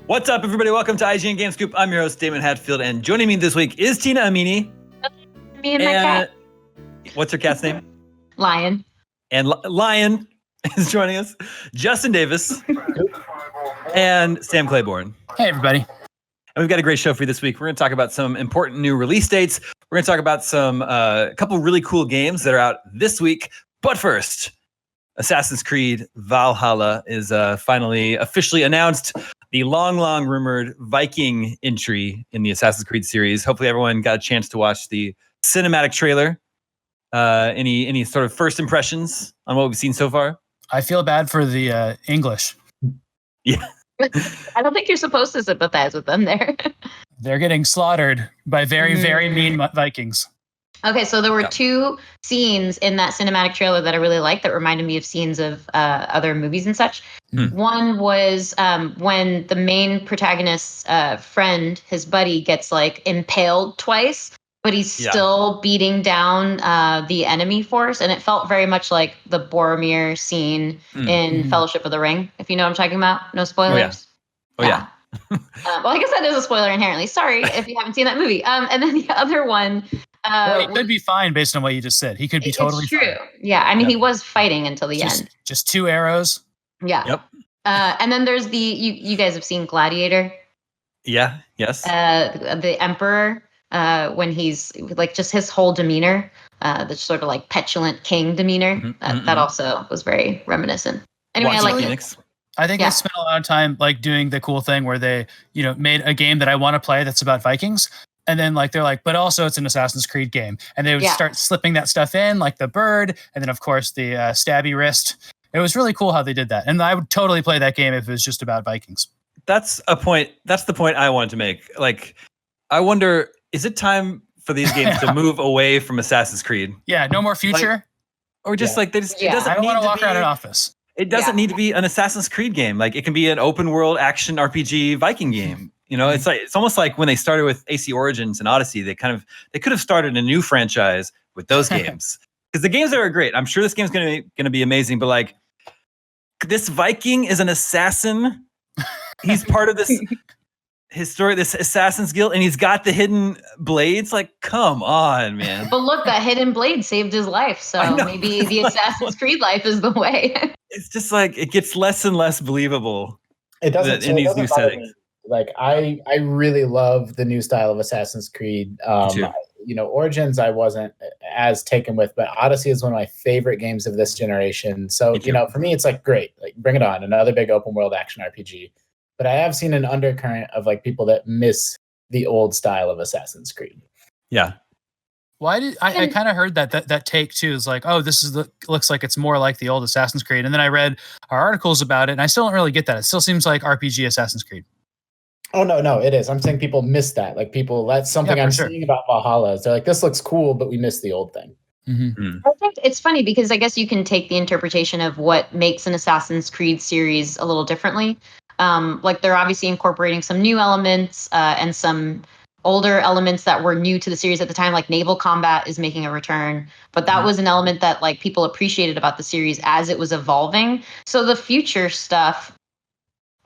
What's up, everybody? Welcome to IGN Game Scoop. I'm your host, Damon Hatfield, and joining me this week is Tina Amini. Me and my cat. What's her cat's name? Lion. And Lion is joining us. Justin Davis. And Sam Claiborne. Hey, everybody. And we've got a great show for you this week. We're going to talk about some important new release dates. We're going to talk about some a couple really cool games that are out this week. But first, Assassin's Creed Valhalla is finally officially announced. The long rumored Viking entry in the Assassin's Creed series. Hopefully everyone got a chance to watch the cinematic trailer. Any sort of first impressions on what we've seen so far? I feel bad for the English. Yeah. I don't think you're supposed to sympathize with them there. They're getting slaughtered by very mean Vikings. Okay, so there were two scenes in that cinematic trailer that I really liked that reminded me of scenes of other movies and such. One was when the main protagonist's friend, his buddy, gets like impaled twice, but he's still beating down the enemy force. And it felt very much like the Boromir scene in Fellowship of the Ring, if you know what I'm talking about. No spoilers. Oh, yeah. Well, I guess that is a spoiler inherently. Sorry if you haven't seen that movie. And then the other one... well, he could be fine based on what you just said. He could be totally true. fine. Yeah, I mean, he was fighting until the end. Just two arrows. Yeah. Yep. And then there's the you guys have seen Gladiator. Yeah. Yes. The Emperor, when he's like just his whole demeanor, the sort of like petulant king demeanor. That also was very reminiscent. Anyway, I like it. I think they spent a lot of time like doing the cool thing where they, made a game that I want to play that's about Vikings. And then they're like, but also it's an Assassin's Creed game. And they would start slipping that stuff in, like the bird. And then, of course, the stabby wrist. It was really cool how they did that. And I would totally play that game if it was just about Vikings. That's a point. That's the point I wanted to make. Like, I wonder, is it time for these games to move away from Assassin's Creed? Yeah, no more future. Or just like, they just, it doesn't I don't need want to to walk around an office. It doesn't need to be an Assassin's Creed game. Like, it can be an open world action RPG Viking game. It's almost like when they started with AC Origins and Odyssey, they could have started a new franchise with those games because the games are great. I'm sure this game's going to be amazing, but like this Viking is an assassin. He's part of this this Assassin's Guild, and he's got the hidden blades. Like, come on, man. But look, that hidden blade saved his life. So maybe the Assassin's Creed life is the way. It's just like it gets less and less believable. It doesn't in these new settings. Like I really love the new style of Assassin's Creed. Origins I wasn't as taken with, but Odyssey is one of my favorite games of this generation. So, for me it's like great, like bring it on, another big open world action RPG. But I have seen an undercurrent of like people that miss the old style of Assassin's Creed. Yeah. Why did I kind of heard that take too is like, oh, this looks like it's more like the old Assassin's Creed. And then I read our articles about it and I still don't really get that. It still seems like RPG Assassin's Creed. Oh, no, it is. I'm saying people miss that. Like that's something I'm seeing about Valhalla. They're like, this looks cool, but we missed the old thing. I think it's funny because I guess you can take the interpretation of what makes an Assassin's Creed series a little differently. Like they're obviously incorporating some new elements and some older elements that were new to the series at the time, like naval combat is making a return. But that was an element that like people appreciated about the series as it was evolving. So the future stuff,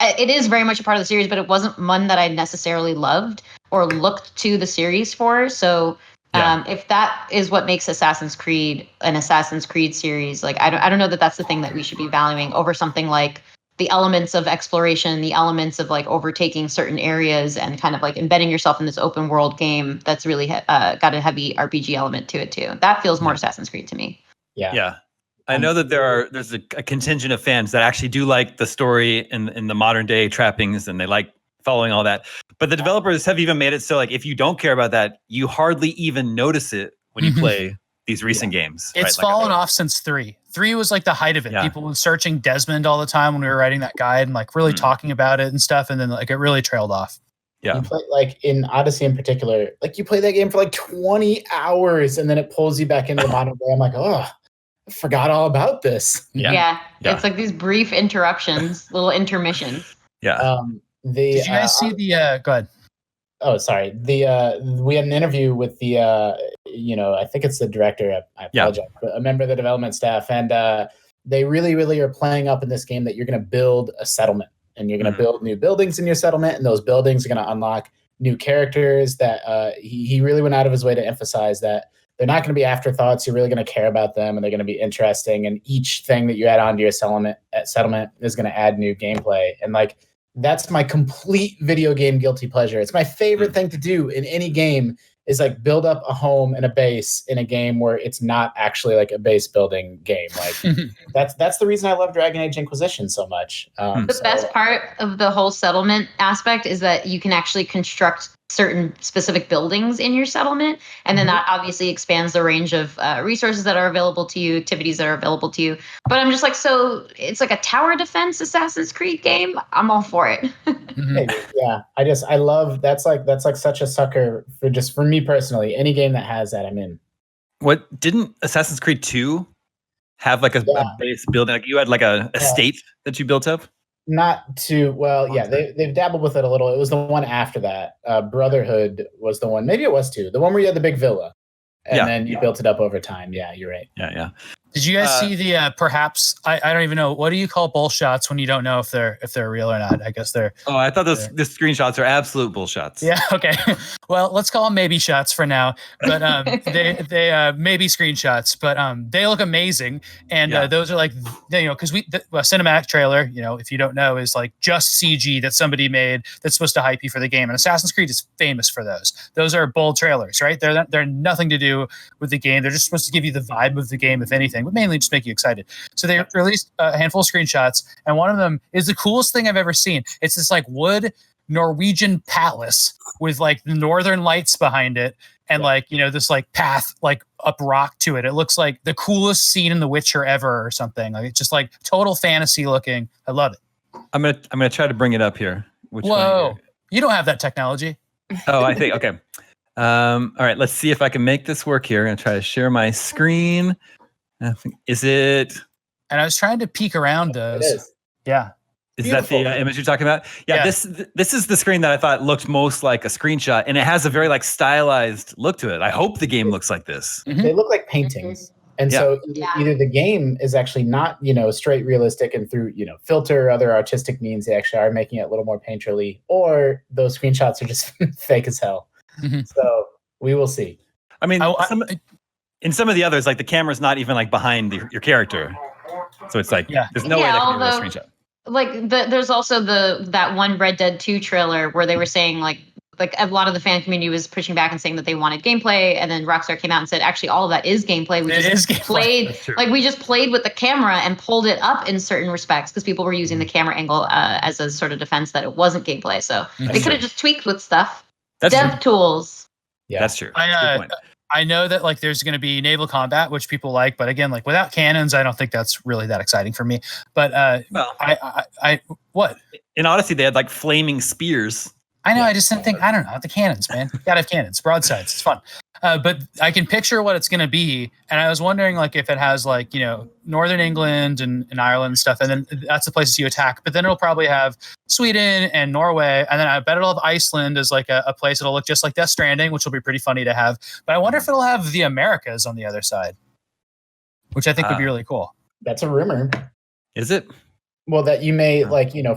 it is very much a part of the series, but it wasn't one that I necessarily loved or looked to the series for. So if that is what makes Assassin's Creed an Assassin's Creed series, like I don't know that that's the thing that we should be valuing over something like the elements of exploration, the elements of like overtaking certain areas and kind of like embedding yourself in this open world game that's really got a heavy RPG element to it too. That feels more Assassin's Creed to me. Yeah. I know that there's a contingent of fans that actually do like the story in the modern day trappings and they like following all that. But the developers have even made it so like if you don't care about that, you hardly even notice it when you play these recent games. It's fallen off since 3. 3 was like the height of it. Yeah. People were searching Desmond all the time when we were writing that guide and like really talking about it and stuff. And then like it really trailed off. Yeah. You play, like in Odyssey in particular, like you play that game for like 20 hours and then it pulls you back into the modern day. I'm like, oh, I forgot all about this. Yeah. It's like these brief interruptions, little intermissions. Yeah. Did you guys see the go ahead. Oh, sorry. We had an interview with the I think it's the director. I apologize. A member of the development staff, and they really are playing up in this game that you're going to build a settlement. and you're going to build new buildings in your settlement, and those buildings are going to unlock new characters that he really went out of his way to emphasize that they're not going to be afterthoughts. You're really going to care about them, and they're going to be interesting. And each thing that you add onto your settlement is going to add new gameplay. And like, that's my complete video game guilty pleasure. It's my favorite thing to do in any game is like build up a home and a base in a game where it's not actually like a base building game. Like that's the reason I love Dragon Age Inquisition so much. The best part of the whole settlement aspect is that you can actually construct certain specific buildings in your settlement, and then that obviously expands the range of resources that are available to you, activities that are available to you. But I'm just like, so it's like a tower defense Assassin's Creed game. I'm all for it. Yeah, I love that's like such a sucker for me personally. Any game that has that, I'm in. What didn't Assassin's Creed 2 have like a base building? Like you had like a estate that you built up? Not too well, yeah. They've dabbled with it a little. It was the one after that. Brotherhood was the one. Maybe it was 2. The one where you had the big villa, and then you built it up over time. Yeah, you're right. Yeah. Did you guys see the perhaps I don't even know, what do you call bull shots when you don't know if they're real or not? I guess they're. Oh, I thought the screenshots are absolute bull shots. Yeah. Okay. Well, let's call them maybe shots for now. But they maybe screenshots, but they look amazing. And those are like, because the cinematic trailer, if you don't know, is like just CG that somebody made that's supposed to hype you for the game. And Assassin's Creed is famous for those. Those are bold trailers, right? They're nothing to do with the game. They're just supposed to give you the vibe of the game, if anything, but mainly just make you excited. So they released a handful of screenshots, and one of them is the coolest thing I've ever seen. It's this like wood Norwegian palace with like the northern lights behind it, and like this like path like up rock to it. It looks like the coolest scene in The Witcher ever or something. Like it's just like total fantasy looking. I love it. I'm gonna try to bring it up here. Whoa, you don't have that technology. Oh, I think okay. All right, let's see if I can make this work here. I'm gonna try to share my screen. Is it? And I was trying to peek around those. It is. Yeah. Is that the image you're talking about? Yeah. This is the screen that I thought looked most like a screenshot, and it has a very like stylized look to it. I hope the game looks like this. They look like paintings. And so either the game is actually not, straight realistic and through, filter or other artistic means, they actually are making it a little more painterly, or those screenshots are just fake as hell. So we will see. I mean, in some of the others, like the camera's not even like behind your character. So it's like, there's no way that can be a screenshot. Like there's also that one Red Dead 2 trailer where they were saying like a lot of the fan community was pushing back and saying that they wanted gameplay, and then Rockstar came out and said actually all of that is gameplay. We just played with the camera and pulled it up in certain respects because people were using the camera angle as a sort of defense that it wasn't gameplay. So they could have just tweaked with stuff. Dev tools. Yeah, that's true. I know that like there's going to be naval combat, which people like, but again, like without cannons, I don't think that's really that exciting for me. But what in Odyssey they had like flaming spears. I know. I just didn't think. I don't know the cannons, man. You gotta have cannons, broadsides. It's fun. But I can picture what it's going to be, and I was wondering like if it has like Northern England and Ireland and stuff, and then that's the places you attack. But then it'll probably have Sweden and Norway, and then I bet it'll have Iceland as like a place that'll look just like Death Stranding, which will be pretty funny to have. But I wonder if it'll have the Americas on the other side, which I think would be really cool. That's a rumor. Is it? Well, that you may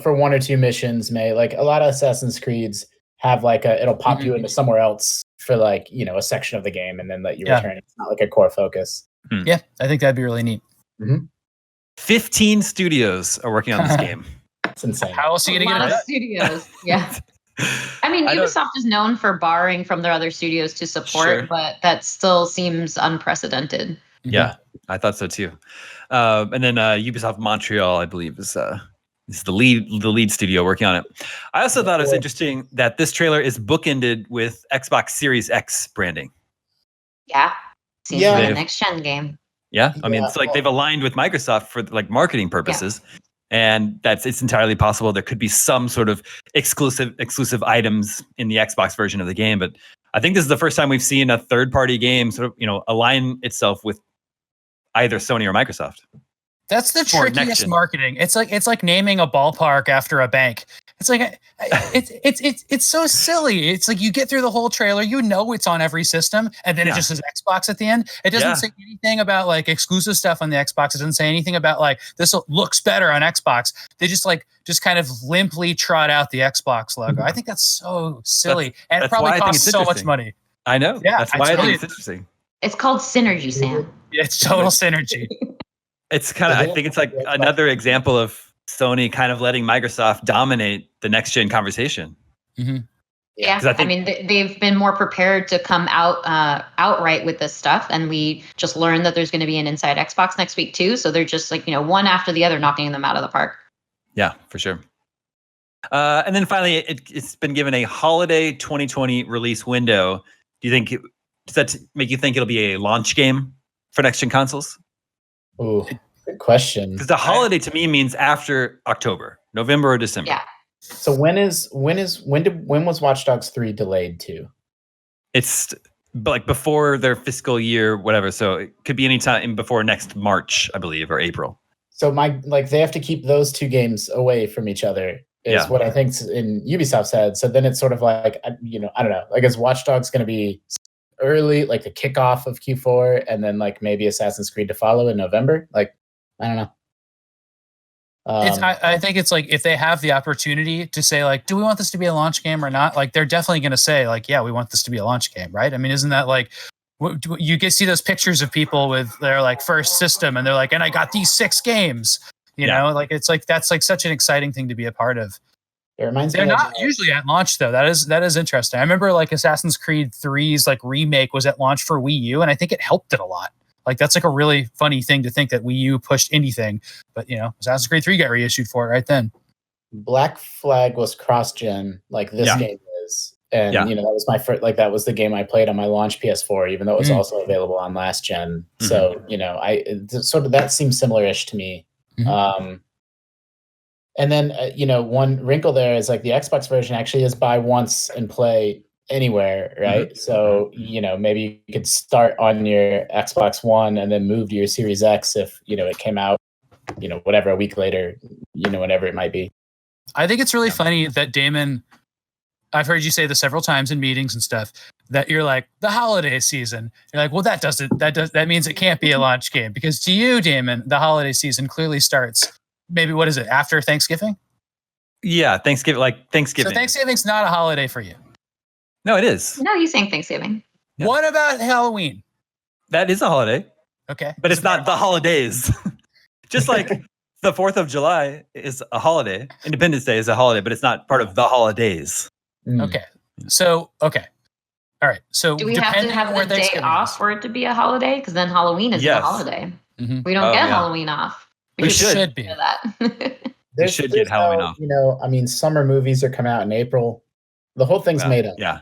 for 1 or 2 missions, like a lot of Assassin's Creeds have like it'll pop you into somewhere else for like a section of the game and then let you return. It's not like a core focus. Yeah, I think that'd be really neat. 15 studios are working on this game. It's insane. How else are you gonna get it? Studios, yeah. I mean, Ubisoft is known for borrowing from their other studios to support, but that still seems unprecedented. Yeah, I thought so too. And then Ubisoft Montreal, I believe, is the lead studio working on it. I also thought it was interesting that this trailer is bookended with Xbox Series X branding. Yeah, seems like a next gen game. Yeah, I mean, it's like they've aligned with Microsoft for like marketing purposes, and it's entirely possible there could be some sort of exclusive items in the Xbox version of the game. But I think this is the first time we've seen a third-party game sort of align itself with either Sony or Microsoft. That's the trickiest marketing. It's like naming a ballpark after a bank. It's like it's so silly. It's like you get through the whole trailer, you know it's on every system, and then it just says Xbox at the end. It doesn't say anything about like exclusive stuff on the Xbox. It doesn't say anything about like this looks better on Xbox. They just kind of limply trot out the Xbox logo. I think that's so silly, and it probably costs so much money. I know. Yeah, that's why I think it's interesting. It's called synergy, Sam. It's total synergy. It's kind of, I think it's like another example of Sony kind of letting Microsoft dominate the next gen conversation. Mm-hmm. Yeah, I mean, they've been more prepared to come out outright with this stuff, and we just learned that there's going to be an Inside Xbox next week too. So they're just like, one after the other, knocking them out of the park. Yeah, for sure. And then finally, it's been given a holiday 2020 release window. Do you think does that make you think it'll be a launch game for next gen consoles? Oh, good question. Because the holiday to me means after October, November or December. Yeah. So when was Watch Dogs 3 delayed to? It's like before their fiscal year, whatever. So it could be any time before next March, I believe, or April. So they have to keep those two games away from each other. Is what I think in Ubisoft said. So then it's sort of like, I don't know. Like, is Watch Dogs going to be early, like the kickoff of Q4, and then like maybe Assassin's Creed to follow in November? Like, I don't know. I think it's like if they have the opportunity to say like, do we want this to be a launch game or not? Like, they're definitely going to say like, yeah, we want this to be a launch game, right? I mean, isn't that like you get see those pictures of people with their like first system, and they're like, and I got these 6 games. You know, like it's like that's like such an exciting thing to be a part of. It reminds They're not usually at launch though. That is interesting. I remember like Assassin's Creed 3's like remake was at launch for Wii U, and I think it helped it a lot. Like that's like a really funny thing to think that Wii U pushed anything, but Assassin's Creed 3 got reissued for it right then. Black Flag was cross-gen, like this game is, and that was my first. Like that was the game I played on my launch PS4, even though it was also available on last gen. Mm-hmm. So sort of that seems similar-ish to me. Mm-hmm. And then one wrinkle there is like the Xbox version actually is buy once and play anywhere, right? Mm-hmm. So maybe you could start on your Xbox One and then move to your Series X if it came out whatever a week later, whenever it might be. I think it's really funny that Damon, I've heard you say this several times in meetings and stuff, that you're like the holiday season. You're like, well, that means it can't be a launch game, because to you, Damon, the holiday season clearly starts maybe, what is it, after Thanksgiving? Yeah, Thanksgiving. So Thanksgiving's not a holiday for you. No, it is. No, he's saying Thanksgiving. Yeah. What about Halloween? That is a holiday. Okay. But it's not the holidays. Just like the 4th of July is a holiday. Independence Day is a holiday, but it's not part of the holidays. Okay. So, okay. All right. So do we have to have the day off for it to be a holiday? Because then Halloween is a holiday. Mm-hmm. We don't get Halloween off. We should be. That. We should get Halloween off. Summer movies are coming out in April. The whole thing's made up. Yeah.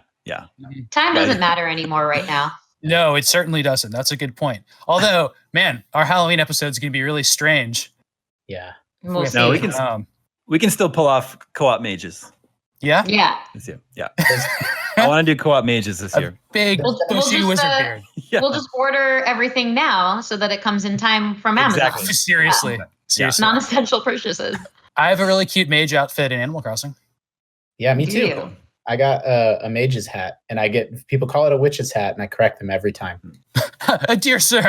Time doesn't matter anymore right now. No, it certainly doesn't. That's a good point. Although, man, our Halloween episode is going to be really strange. Yeah. We can still pull off co-op mages. Yeah? Yeah. This year. Yeah. I want to do co-op mages this year. Big bushy wizard beard. We'll just order everything now so that it comes in time from Amazon. Exactly. Seriously. Non-essential purchases. I have a really cute mage outfit in Animal Crossing. Yeah, me too. I got a mage's hat, and people call it a witch's hat, and I correct them every time. Dear sir,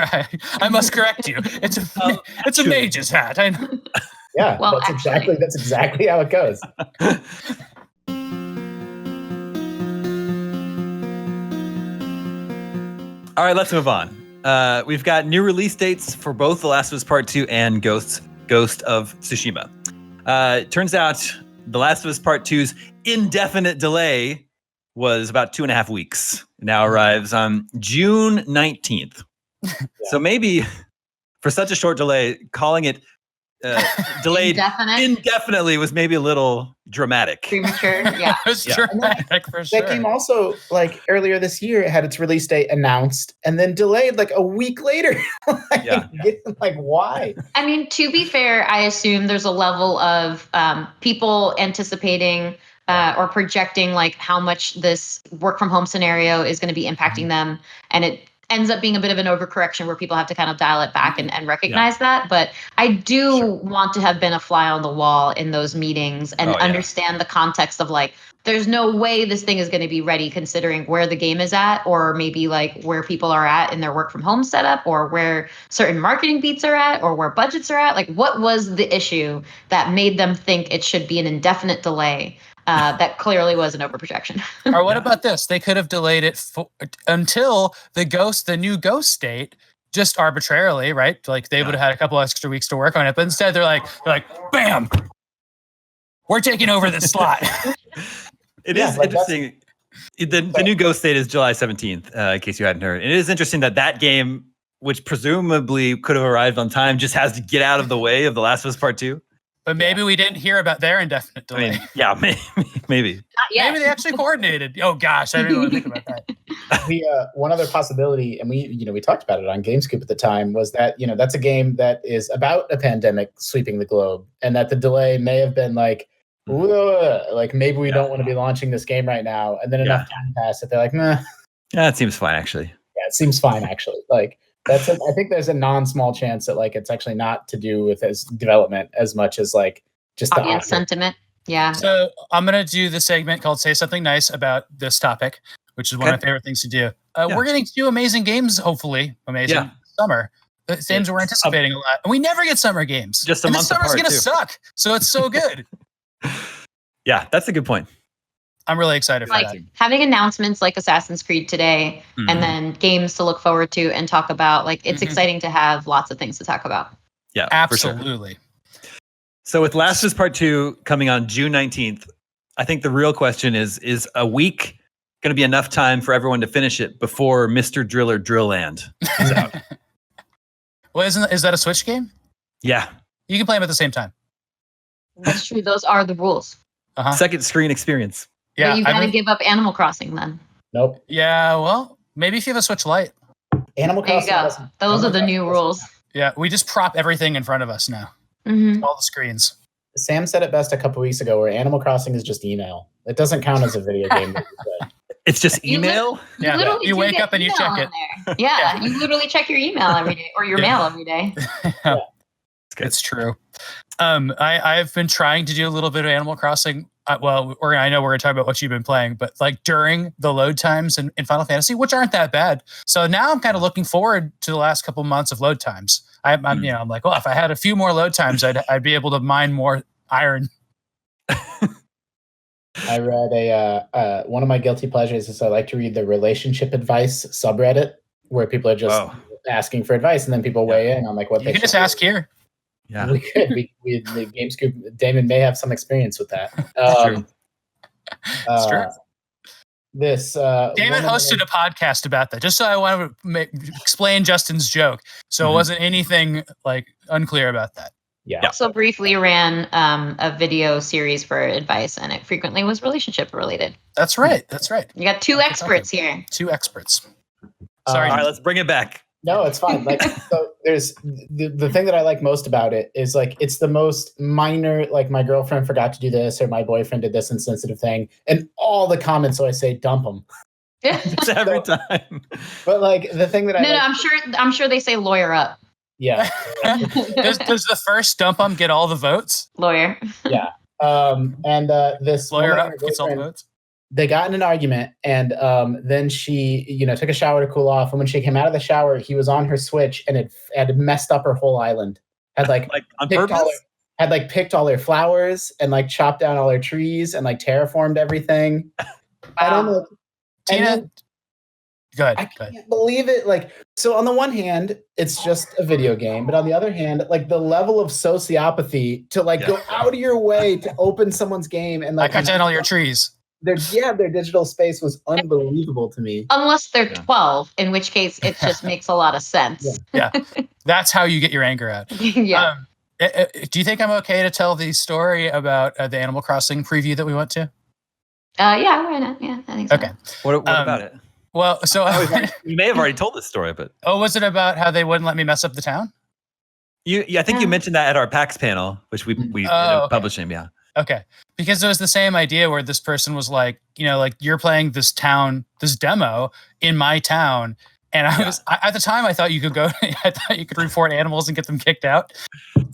I must correct you. It's a mage's hat. I know. Yeah, well, that's exactly how it goes. All right, let's move on. We've got new release dates for both The Last of Us Part 2 and Ghost of Tsushima. Turns out The Last of Us Part 2's indefinite delay was about 2.5 weeks. It now arrives on June 19th. Yeah. So maybe for such a short delay, calling it delayed indefinitely was maybe a little dramatic. Premature, yeah. It was dramatic for sure. That game also, like earlier this year, it had its release date announced and then delayed like a week later. Like, why? I mean, to be fair, I assume there's a level of people anticipating or projecting like how much this work from home scenario is going to be impacting them. And it ends up being a bit of an overcorrection where people have to kind of dial it back and recognize that. But I do want to have been a fly on the wall in those meetings and understand the context of like, there's no way this thing is going to be ready considering where the game is at, or maybe like where people are at in their work from home setup, or where certain marketing beats are at, or where budgets are at. Like, what was the issue that made them think it should be an indefinite delay? That clearly was an overprojection. Or what about this? They could have delayed it until the new Ghost state, just arbitrarily, right? Like they would have had a couple extra weeks to work on it, but instead they're like, bam, we're taking over this slot. It is interesting. The new Ghost state is July 17th, in case you hadn't heard. And it is interesting that game, which presumably could have arrived on time, just has to get out of the way of The Last of Us Part 2. But maybe we didn't hear about their indefinite delay. I mean, maybe. Maybe they actually coordinated. Oh gosh, I didn't want to think about that. One other possibility, and we talked about it on GameScoop at the time, was that that's a game that is about a pandemic sweeping the globe, and that the delay may have been like maybe we don't want to be launching this game right now, and then enough time passed that they're like, nah. Yeah, it seems fine actually. Yeah, it seems fine actually. Like. I think there's a non-small chance that like it's actually not to do with his development as much as like just the audience sentiment. Yeah. So I'm gonna do the segment called "Say Something Nice" about this topic, which is one of my favorite things to do. We're getting 2 amazing games, hopefully summer. Games we're anticipating a lot, and we never get summer games. Just a month apart. Summer's gonna suck, so it's so good. Yeah, that's a good point. I'm really excited for that. Having announcements like Assassin's Creed today, and then games to look forward to and talk about. Like, it's exciting to have lots of things to talk about. Yeah, absolutely. For sure. So with Last of Us Part 2 coming on June 19th, I think the real question is a week going to be enough time for everyone to finish it before Mr. Driller Drill Land is out? Well, is that a Switch game? Yeah. You can play them at the same time. That's true. Those are the rules. Second screen experience. Yeah, but you got to give up Animal Crossing then. Nope. Yeah, well, maybe if you have a Switch Lite. Animal Crossing. There you go. Those are the new rules. Yeah, we just prop everything in front of us now. All the screens. Sam said it best a couple weeks ago, where Animal Crossing is just email. It doesn't count as a video game. It's just email? You wake up and you check it. Yeah, you literally check your email every day, or your mail every day. It's true. I've been trying to do a little bit of Animal Crossing. I know we're going to talk about what you've been playing, but like during the load times in Final Fantasy, which aren't that bad. So now I'm kind of looking forward to the last couple months of load times. I'm like, well, if I had a few more load times, I'd be able to mine more iron. I read one of my guilty pleasures is I like to read the relationship advice subreddit, where people are just asking for advice, and then people weigh in on like what you can just ask here. Yeah, we could. We the GameScoop. Damon may have some experience with that. It's true. This Damon hosted a podcast about that, just so I want to explain Justin's joke, so it wasn't anything like unclear about that. Yeah. Also briefly ran a video series for advice, and it frequently was relationship related. That's right. You got 2 experts here. 2 experts. Sorry. All right, let's bring it back. No, it's fine. Like, so there's the thing that I like most about it is like it's the most minor, like my girlfriend forgot to do this or my boyfriend did this insensitive thing, and all the comments, so I say dump them. It's every time. But like the thing that I'm sure they say lawyer up. Yeah. Does the first dump them get all the votes? Lawyer. Yeah. And this lawyer up gets all the votes. They got in an argument, and then she, took a shower to cool off. And when she came out of the shower, he was on her Switch, and it had messed up her whole island. Had like on purpose? Picked all her flowers and like chopped down all her trees and like terraformed everything. I don't know. Tina, go ahead. I can't believe it. Like, so on the one hand, it's just a video game, but on the other hand, like the level of sociopathy to like go out of your way to open someone's game and like cut down all your trees. Their digital space was unbelievable to me. Unless they're 12, in which case it just makes a lot of sense. Yeah. That's how you get your anger out. Yeah. Do you think I'm okay to tell the story about the Animal Crossing preview that we went to? Yeah, why not? Yeah, I think so. Okay. What about it? Well, so you may have already told this story, but was it about how they wouldn't let me mess up the town? I think you mentioned that at our PAX panel, which we ended up publishing. Yeah. Okay. Because it was the same idea where this person was like, like you're playing this demo in my town, And at the time, I thought you could report animals and get them kicked out,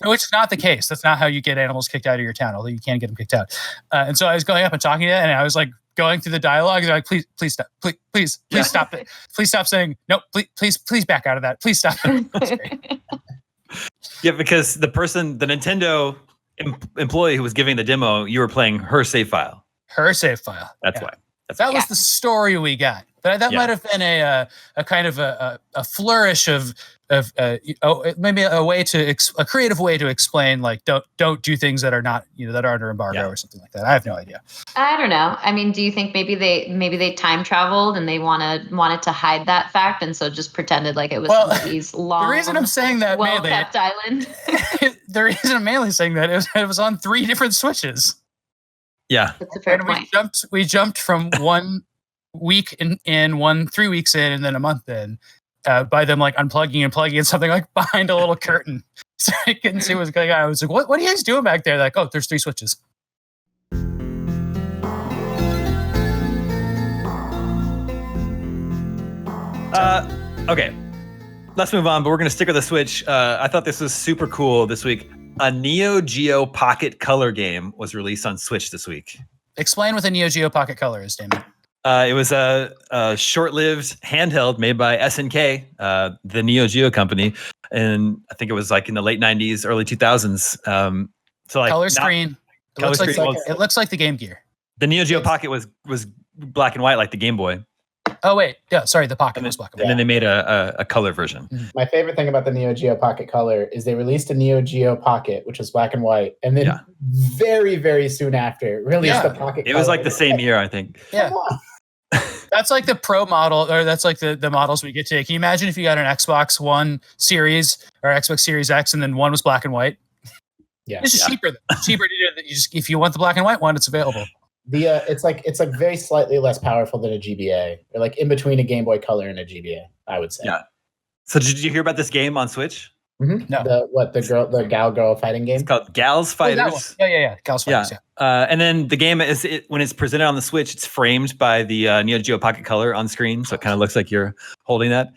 which is not the case. That's not how you get animals kicked out of your town, although you can get them kicked out. And so I was going up and talking to it, and I was like going through the dialogue, and like, please stop, please stop it, please stop saying no, please back out of that, please stop. Yeah, because the Nintendo employee who was giving the demo, you were playing her save file. Her save file. That's why. That was the story we got. But that might have been a kind of a flourish of maybe a creative way to explain, like, don't do things that are not, that are under embargo or something like that. I have no idea. I don't know. I mean, do you think maybe they time traveled and they wanted to hide that fact, and so just pretended like it was somebody's long, the reason I'm saying that well-kept island? The reason I'm mainly saying that is it was on 3 different Switches. Yeah, that's a fair point. We jumped from 1 week in 3 weeks in, and then a month in, by them like unplugging and plugging in something like behind a little curtain, so I couldn't see what was going on. I was like, "What are you guys doing back there?" Like, "Oh, there's 3 Switches." Okay, let's move on. But we're gonna stick with the Switch. I thought this was super cool this week. A Neo Geo Pocket Color game was released on Switch this week. Explain what a Neo Geo Pocket Color is, Damon. It was a short-lived handheld made by SNK, the Neo Geo company, and I think it was like in the late '90s, early 2000s. So like color screen. It looks like the Game Gear. The Neo Geo Pocket was black and white, like the Game Boy. Oh wait, yeah, sorry, the Pocket was black and white. And then they made a color version. My favorite thing about the Neo Geo Pocket Color is they released a Neo Geo Pocket, which was black and white, and then very, very soon after released the Pocket Color. It was like the same year, I think. Yeah. That's like the Pro model, or that's like the models we get today. Can you imagine if you got an Xbox One Series or Xbox Series X, and then one was black and white? Yeah, it's just cheaper to do that. If you want the black and white one, it's available. It's like very slightly less powerful than a GBA, or like in between a Game Boy Color and a GBA, I would say. Yeah. So did you hear about this game on Switch? Mm-hmm. No. The gal girl fighting game? It's called Gals Fighters. Yeah. Gals Fighters. Yeah. And then the game when it's presented on the Switch, it's framed by the Neo Geo Pocket Color on screen, so it kind of looks like you're holding that.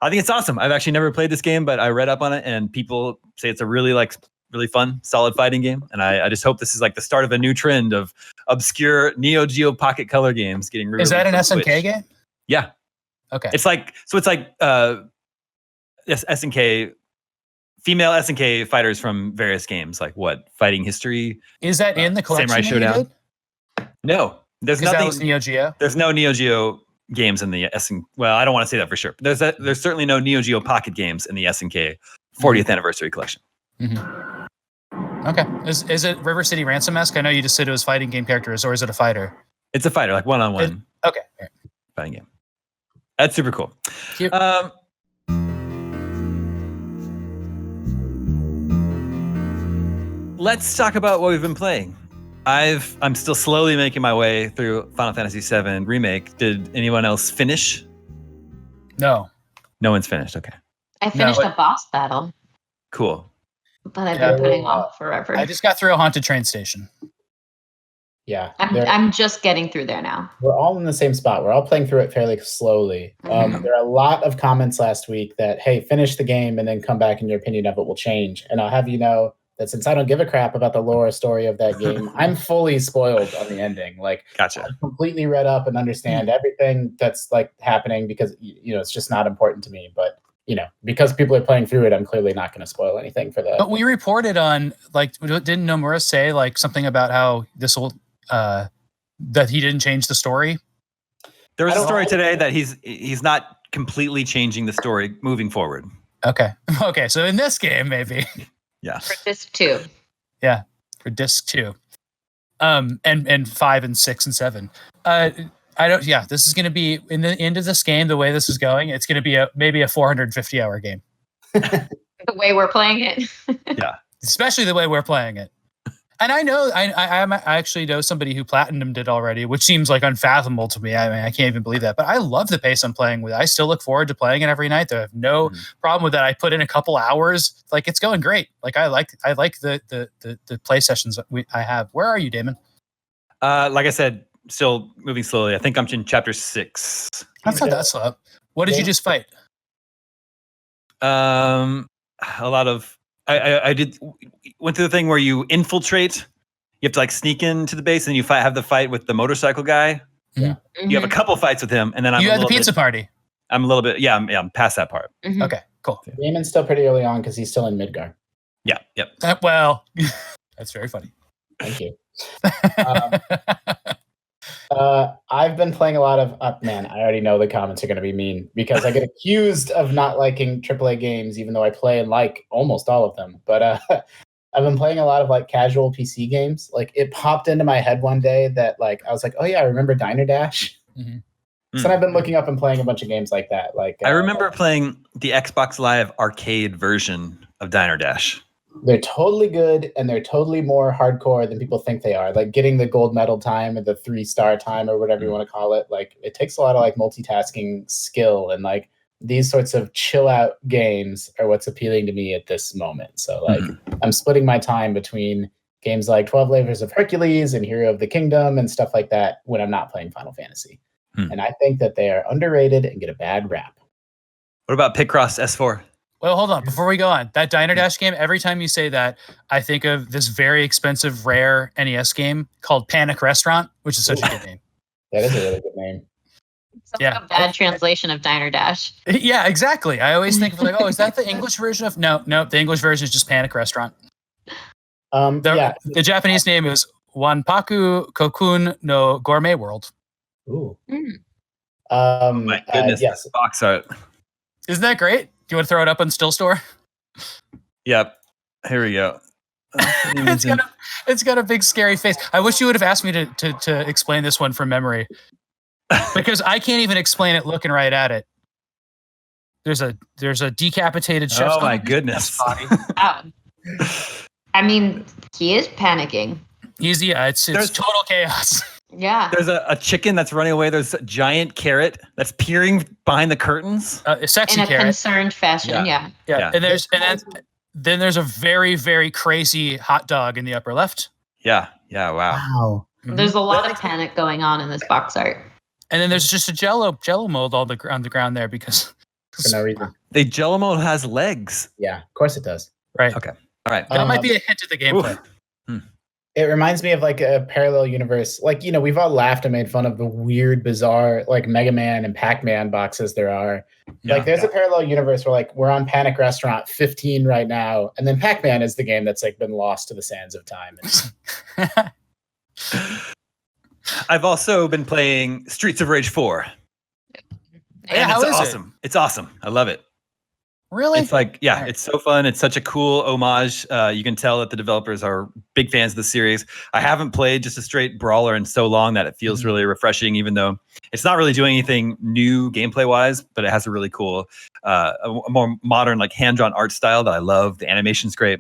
I think it's awesome. I've actually never played this game, but I read up on it, and people say it's a really fun, solid fighting game. And I just hope this is like the start of a new trend of obscure Neo Geo Pocket Color games getting released. Is that an SNK Switch. game? Yeah. Okay. It's like SNK, female SNK fighters from various games, like Fighting History. Is that in the collection? Samurai Showdown. No, there's nothing. That was Neo Geo. There's no Neo Geo games in the SNK. Well, I don't want to say that for sure. But there's certainly no Neo Geo Pocket games in the SNK 40th anniversary collection. Mm-hmm. Okay. Is it River City Ransom-esque? I know you just said it was fighting game characters, or is it a fighter? It's a fighter, like one-on-one. Okay. Fighting game. That's super cool. Cute. Let's talk about what we've been playing. I'm still slowly making my way through Final Fantasy VII Remake. Did anyone else finish? No. No one's finished. Okay. I finished a boss battle. Cool. But I've been putting off forever. I just got through a haunted train station. Yeah. I'm just getting through there now. We're all in the same spot. We're all playing through it fairly slowly. There are a lot of comments last week that, hey, finish the game and then come back and your opinion of it will change. And I'll have you know that since I don't give a crap about the lore story of that game, I'm fully spoiled on the ending. Like, gotcha. I've completely read up and understand everything that's like happening because, it's just not important to me. But, because people are playing through it, I'm clearly not going to spoil anything for that. But we reported on, didn't Nomura say something about how this will, that he didn't change the story? There was a story today that he's not completely changing the story moving forward. Okay. So in this game, maybe. Yeah. For disc 2. Yeah. For disc 2. And 5 and 6 and 7. This is going to be in the end of this game, the way this is going, it's going to be maybe a 450-hour game. The way we're playing it. Yeah. Especially the way we're playing it. And I know, I actually know somebody who platinumed it already, which seems like unfathomable to me. I mean, I can't even believe that. But I love the pace I'm playing with. I still look forward to playing it every night. I have no problem with that. I put in a couple hours. It's going great. I like the play sessions I have. Where are you, Damon? Like I said, still moving slowly. I think I'm in chapter 6. That's not that slow. What did you just fight? A lot of I went through the thing where you infiltrate. You have to like sneak into the base, and you have the fight with the motorcycle guy. Yeah. You have a couple fights with him, and then You had the pizza party. I'm a little bit, I'm past that part. Mm-hmm. Okay, cool. Damon's still pretty early on because he's still in Midgar. Yeah, yep. Well, that's very funny. Thank you. I've been playing a lot of, man, I already know the comments are going to be mean because I get accused of not liking AAA games, even though I play and like almost all of them. But I've been playing a lot of like casual PC games. Like it popped into my head one day that like, I was like, oh yeah, I remember Diner Dash. So I've been looking up and playing a bunch of games like that. Like I remember playing the Xbox Live arcade version of Diner Dash. They're totally good, and they're totally more hardcore than people think they are. Like getting the gold medal time or the 3-star time or whatever you want to call it. Like it takes a lot of like multitasking skill, and like these sorts of chill out games are what's appealing to me at this moment. So like I'm splitting my time between games like 12 Layers of Hercules and Hero of the Kingdom and stuff like that when I'm not playing Final Fantasy. And I think that they are underrated and get a bad rap. What about Picross S4? Well, hold on. Before we go on, that Diner Dash game, every time you say that, I think of this very expensive, rare NES game called Panic Restaurant, which is such a good name. That is a really good name. It's like a bad translation of Diner Dash. Yeah, exactly. I always think of like, oh, is that the English version of? No, the English version is just Panic Restaurant. The Japanese name is Wanpaku Kokun no Gourmet World. Ooh. Oh my goodness, yes. Box art. Isn't that great? Do you want to throw it up on Still Store? Yep. Here we go. It's got a big scary face. I wish you would have asked me to explain this one from memory, because I can't even explain it looking right at it. There's a decapitated chef. Oh my goodness. Body. I mean, he is panicking. It's total chaos. Yeah. There's a chicken that's running away. There's a giant carrot that's peering behind the curtains. A sexy in a carrot. concerned fashion. Yeah. And there's a very, very crazy hot dog in the upper left. Yeah. Wow. There's a lot of panic going on in this box art. And then there's just a Jello mold on the ground there because for no reason. The Jello mold has legs. Yeah, of course it does. Right. Okay. All right. That might be a hint of the gameplay. It reminds me of like a parallel universe. Like, we've all laughed and made fun of the weird, bizarre, like Mega Man and Pac-Man boxes there are. Like there's a parallel universe where like we're on Panic Restaurant 15 right now. And then Pac-Man is the game that's like been lost to the sands of time. I've also been playing Streets of Rage 4. Yeah, how is awesome. It's awesome. I love it. Really? It's like, it's so fun. It's such a cool homage. You can tell that the developers are big fans of the series. I haven't played just a straight brawler in so long that it feels really refreshing, even though it's not really doing anything new gameplay wise, but it has a really cool, a more modern, like hand-drawn art style that I love. The animation's great.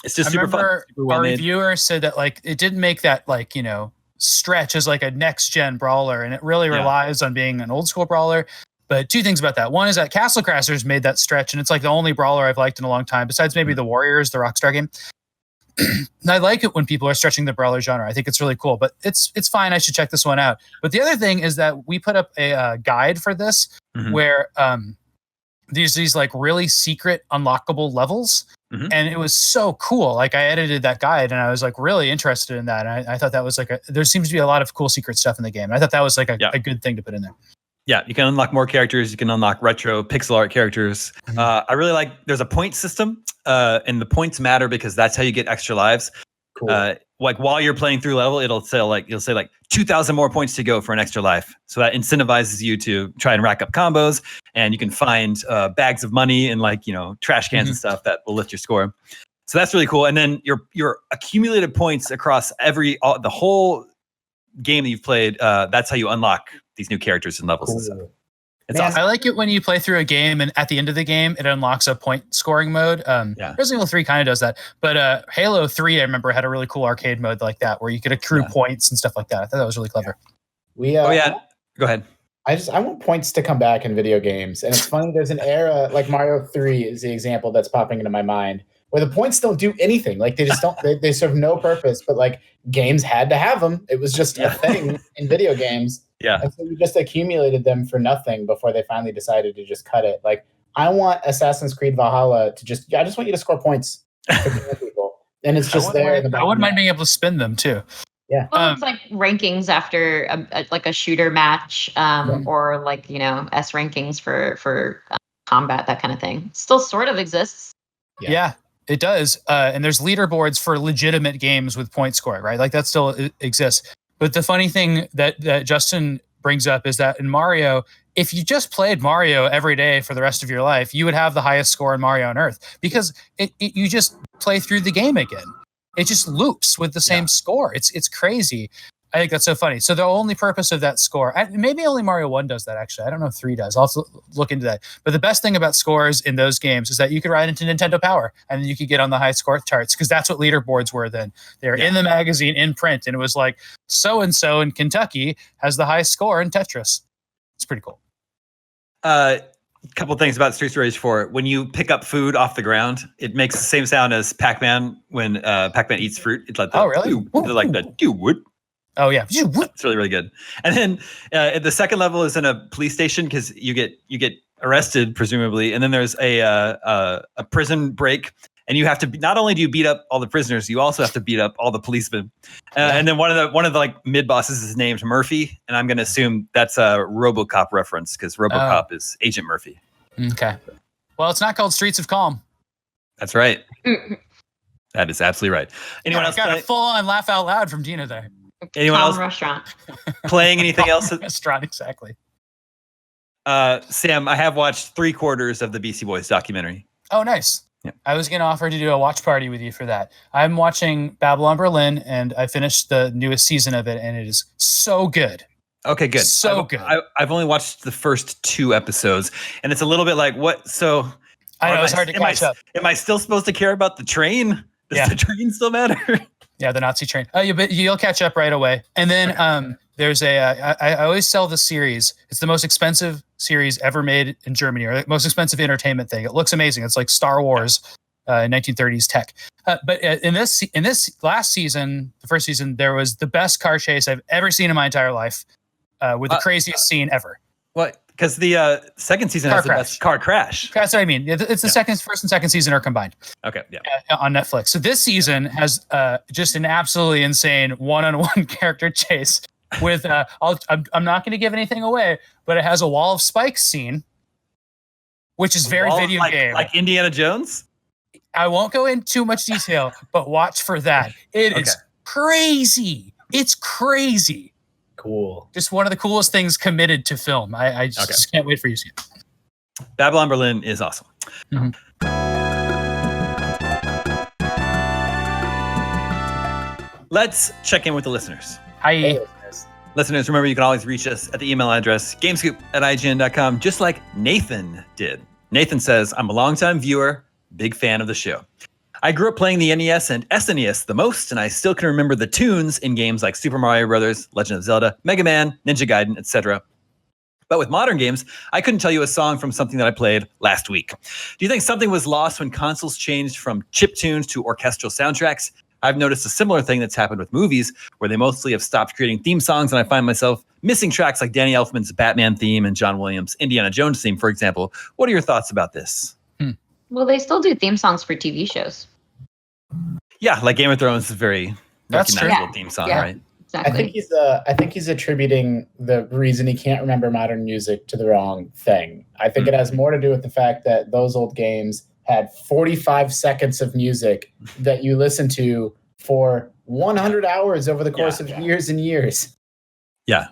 It's just super fun. Super our reviewer said that like it didn't make that like, stretch as like a next gen brawler, and it really relies on being an old school brawler. But two things about that. One is that Castle Crashers made that stretch, and it's like the only brawler I've liked in a long time, besides maybe the Warriors, the Rockstar game. And I like it when people are stretching the brawler genre. I think it's really cool, but it's fine. I should check this one out. But the other thing is that we put up a guide for this where these like really secret unlockable levels. And it was so cool. Like I edited that guide and I was like really interested in that. And I thought that was like there seems to be a lot of cool secret stuff in the game. And I thought that was like a good thing to put in there. Yeah, you can unlock more characters. You can unlock retro pixel art characters. I really like, there's a point system and the points matter because that's how you get extra lives. Cool. Like while you're playing through level, it'll say like 2,000 more points to go for an extra life. So that incentivizes you to try and rack up combos, and you can find bags of money and like, trash cans and stuff that will lift your score. So that's really cool. And then your accumulated points across the whole game that you've played, that's how you unlock these new characters and levels and stuff. It's awesome. I like it when you play through a game and at the end of the game, it unlocks a point scoring mode. Resident Evil 3 kind of does that. But Halo 3, I remember, had a really cool arcade mode like that where you could accrue points and stuff like that. I thought that was really clever. Go ahead. I want points to come back in video games. And it's funny, there's an era, like Mario 3 is the example that's popping into my mind, where the points don't do anything. Like they just don't, they serve no purpose, but like games had to have them. It was just a thing in video games. Yeah. And so you just accumulated them for nothing before they finally decided to just cut it. Like I want Assassin's Creed Valhalla to I just want you to score points for people, and it's just there. I wouldn't mind being able to spin them too. Yeah. Well, it's like rankings after like a shooter match, or like S rankings for combat, that kind of thing. Still sort of exists. Yeah, it does. And there's leaderboards for legitimate games with point score, right? Like that still exists. But the funny thing that Justin brings up is that in Mario, if you just played Mario every day for the rest of your life, you would have the highest score in Mario on Earth because you just play through the game again. It just loops with the same score. It's crazy. I think that's so funny. So the only purpose of that score, maybe only Mario 1 does that, actually. I don't know if 3 does. I'll also look into that. But the best thing about scores in those games is that you could ride into Nintendo Power and then you could get on the high score charts, because that's what leaderboards were then. They were in the magazine, in print, and it was like, so-and-so in Kentucky has the highest score in Tetris. It's pretty cool. Couple things about Street Fighter 4. When you pick up food off the ground, it makes the same sound as Pac-Man when Pac-Man eats fruit. It's like like the wood. Oh yeah, it's really, really good. And then the second level is in a police station because you get arrested presumably, and then there's a prison break, and you have to not only do you beat up all the prisoners, you also have to beat up all the policemen. And then one of the like mid bosses is named Murphy, and I'm going to assume that's a RoboCop reference because RoboCop is Agent Murphy. Okay. Well, it's not called Streets of Calm. That's right. That is absolutely right. Anyone else? Got a full-on laugh out loud from Dina there. Anyone else restaurant playing anything else? Restaurant, exactly. Sam, I have watched 3/4 of the BC Boys documentary. Oh, nice. Yeah. I was going to offer to do a watch party with you for that. I'm watching Babylon Berlin, and I finished the newest season of it, and it is so good. Okay, good. Good. I've only watched the first 2 episodes, and it's a little bit like, what? So I know it's hard to catch up. Am I still supposed to care about the train? Does the train still matter? Yeah, the Nazi train. You'll catch up right away. And then there's I always sell this series. It's the most expensive series ever made in Germany, or the most expensive entertainment thing. It looks amazing. It's like Star Wars, 1930s tech. But in this last season, the first season, there was the best car chase I've ever seen in my entire life, with the craziest scene ever. What? Because the second season has the best car crash. That's what I mean. It's the first and second season are combined. Okay, yeah. On Netflix. So this season has just an absolutely insane one-on-one character chase with I'm not going to give anything away, but it has a wall of spikes scene, which is very video game. Like Indiana Jones? I won't go into too much detail, but watch for that. It is crazy. It's crazy. Cool. Just one of the coolest things committed to film. I just can't wait for you to see it. Babylon Berlin is awesome. Mm-hmm. Let's check in with the listeners. Hi. Hey, listeners, remember you can always reach us at the email address gamescoop@ign.com, just like Nathan did. Nathan says, I'm a longtime viewer, big fan of the show. I grew up playing the NES and SNES the most, and I still can remember the tunes in games like Super Mario Bros., Legend of Zelda, Mega Man, Ninja Gaiden, etc. But with modern games, I couldn't tell you a song from something that I played last week. Do you think something was lost when consoles changed from chip tunes to orchestral soundtracks? I've noticed a similar thing that's happened with movies, where they mostly have stopped creating theme songs, and I find myself missing tracks like Danny Elfman's Batman theme and John Williams' Indiana Jones theme, for example. What are your thoughts about this? Well, they still do theme songs for TV shows. Yeah, like Game of Thrones is a very recognizable theme song, right? Exactly. I think he's attributing the reason he can't remember modern music to the wrong thing. I think it has more to do with the fact that those old games had 45 seconds of music that you listen to for 100 hours over the course of years and years. Yeah.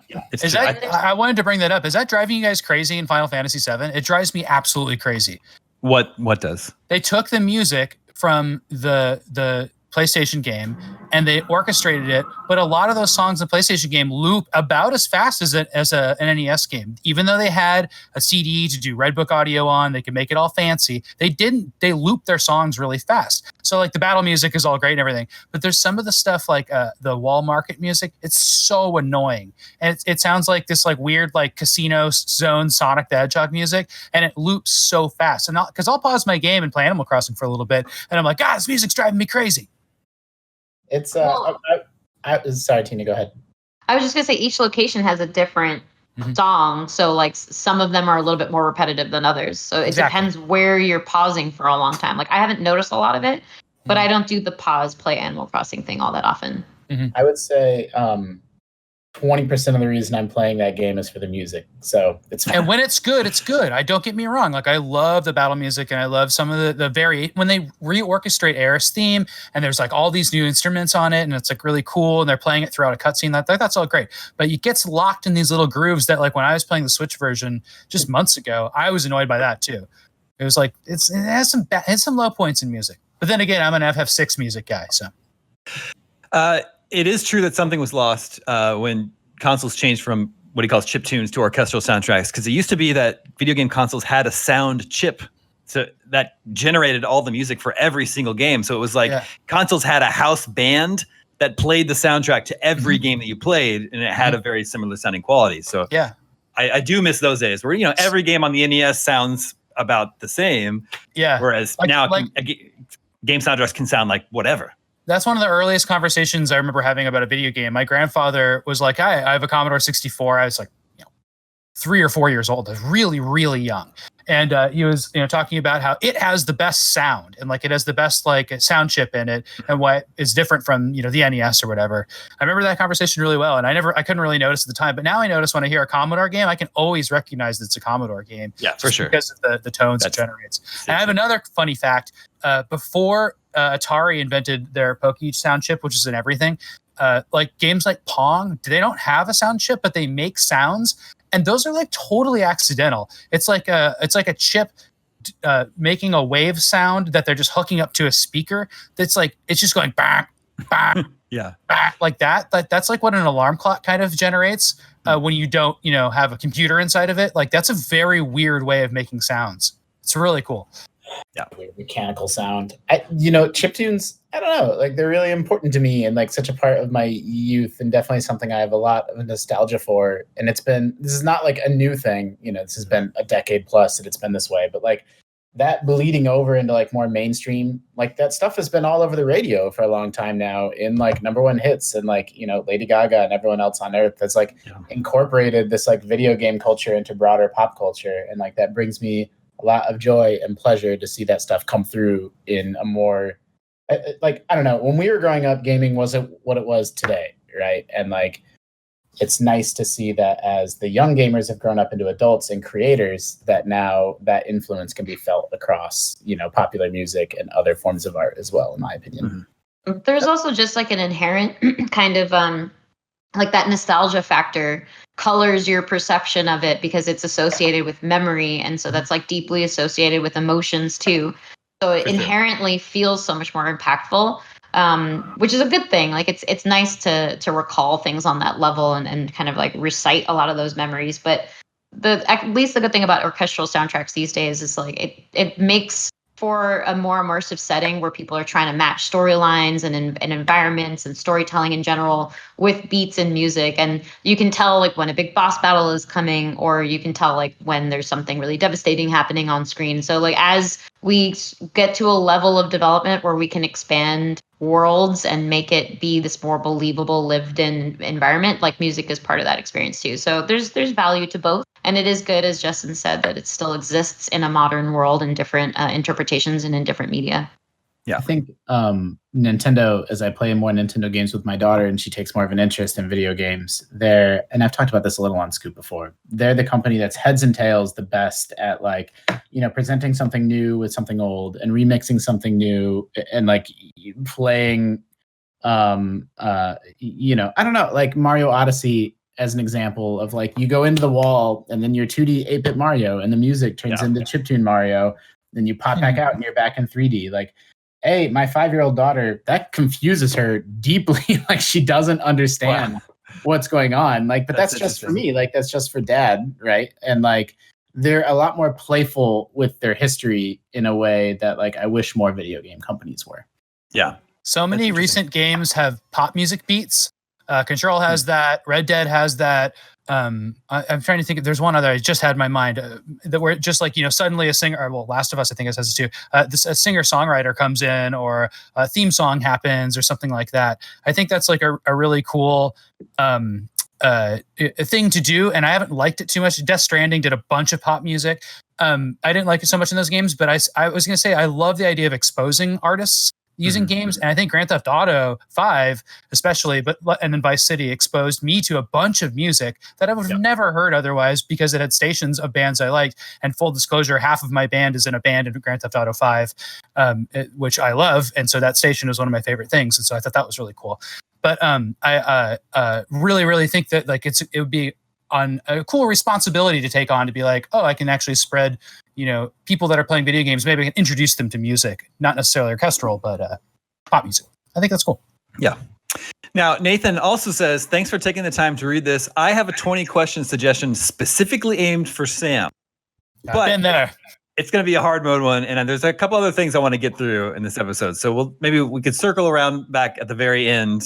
I wanted to bring that up. Is that driving you guys crazy in Final Fantasy VII? It drives me absolutely crazy. What does? They took the music from the PlayStation game and they orchestrated it, but a lot of those songs in the PlayStation game loop about as fast as an NES game. Even though they had a CD to do Redbook audio on, they could make it all fancy. They loop their songs really fast. So like the battle music is all great and everything, but there's some of the stuff like the wall market music. It's so annoying. And it sounds like this like weird like casino zone Sonic the Hedgehog music, and it loops so fast. And because I'll pause my game and play Animal Crossing for a little bit, and I'm like, God, this music's driving me crazy. It's sorry, Tina, go ahead. I was just gonna say each location has a different song. So like some of them are a little bit more repetitive than others. So it depends where you're pausing for a long time. Like I haven't noticed a lot of it, but I don't do the pause play Animal Crossing thing all that often. I would say 20% of the reason I'm playing that game is for the music. So it's fine. And when it's good, it's good. I don't get me wrong. Like I love the battle music and I love some of the when they reorchestrate Aerith's theme and there's like all these new instruments on it and it's like really cool and they're playing it throughout a cutscene. That's all great. But it gets locked in these little grooves that like when I was playing the Switch version just months ago, I was annoyed by that too. It was like it has some low points in music. But then again, I'm an FF6 music guy, so. It is true that something was lost when consoles changed from what he calls chip tunes to orchestral soundtracks, because it used to be that video game consoles had a sound chip that generated all the music for every single game. So it was like consoles had a house band that played the soundtrack to every game that you played, and it had a very similar sounding quality. So I do miss those days where every game on the NES sounds about the same. Yeah. Whereas now game soundtracks can sound like whatever. That's one of the earliest conversations I remember having about a video game. My grandfather was like, I have a Commodore 64. I was like, 3 or 4 years old. I was really, really young. And he was talking about how it has the best sound and like it has the best like sound chip in it and what is different from the NES or whatever. I remember that conversation really well, and I couldn't really notice at the time, but now I notice when I hear a Commodore game, I can always recognize that it's a Commodore game. Yeah, for sure, because of the tones it generates. And I have another funny fact. Before Atari invented their Poke sound chip, which is in everything, like games like Pong, they don't have a sound chip, but they make sounds. And those are like totally accidental. It's like a chip making a wave sound that they're just hooking up to a speaker. That's like it's just going back, back, back like that. That's like what an alarm clock kind of generates when you don't have a computer inside of it. Like that's a very weird way of making sounds. It's really cool. Yeah, weird mechanical sound. Chiptunes, I don't know, like they're really important to me and like such a part of my youth, and definitely something I have a lot of nostalgia for. And this is not like a new thing, this has been a decade plus that it's been this way, but like that bleeding over into like more mainstream, like that stuff has been all over the radio for a long time now in like #1 hits, and like Lady Gaga and everyone else on earth that's like incorporated this like video game culture into broader pop culture, and like that brings me a lot of joy and pleasure to see that stuff come through in a more like, I don't know, when we were growing up, gaming wasn't what it was today, right? And like it's nice to see that as the young gamers have grown up into adults and creators, that now that influence can be felt across popular music and other forms of art as well, in my opinion. There's also just like an inherent kind of like that nostalgia factor colors your perception of it because it's associated with memory, and so that's like deeply associated with emotions too. So it inherently feels so much more impactful, which is a good thing. Like it's nice to recall things on that level and kind of like recite a lot of those memories. But at least the good thing about orchestral soundtracks these days is like it makes for a more immersive setting where people are trying to match storylines and environments and storytelling in general with beats and music. And you can tell like when a big boss battle is coming, or you can tell like when there's something really devastating happening on screen. So like as we get to a level of development where we can expand worlds and make it be this more believable lived in environment, like music is part of that experience too. So there's value to both. And it is good, as Justin said, that it still exists in a modern world in different interpretations and in different media. Yeah, I think Nintendo, as I play more Nintendo games with my daughter and she takes more of an interest in video games, and I've talked about this a little on Scoop before, they're the company that's heads and tails the best at like, presenting something new with something old and remixing something new and like playing, I don't know, like Mario Odyssey as an example of like you go into the wall and then you're 2D 8-bit Mario and the music turns into chiptune Mario, then you pop back out and you're back in 3D. Like, hey, my 5-year-old daughter, that confuses her deeply. Like she doesn't understand what's going on. Like, but that's just for me. Like that's just for dad, right? And like they're a lot more playful with their history in a way that like I wish more video game companies were. Yeah. So many recent games have pop music beats. Control has that. Red Dead has that. I'm trying to think. There's one other I just had in my mind that where just like suddenly a singer. Well, Last of Us I think it has it too. A singer songwriter comes in, or a theme song happens, or something like that. I think that's like a really cool thing to do, and I haven't liked it too much. Death Stranding did a bunch of pop music. I didn't like it so much in those games, but I was going to say I love the idea of exposing artists using games, and I think Grand Theft Auto 5 especially, and then Vice City exposed me to a bunch of music that I would have never heard otherwise because it had stations of bands I liked. And full disclosure, half of my band is in a band in Grand Theft Auto 5, which I love, and so that station is one of my favorite things, and so I thought that was really cool. But I really, really think that like it would be on a cool responsibility to take on to be like, oh, I can actually spread, people that are playing video games. Maybe I can introduce them to music, not necessarily orchestral, but pop music. I think that's cool. Yeah. Now, Nathan also says, thanks for taking the time to read this. I have a 20-question suggestion specifically aimed for Sam. I've been there. It's going to be a hard mode one, and there's a couple other things I want to get through in this episode. So maybe we could circle around back at the very end,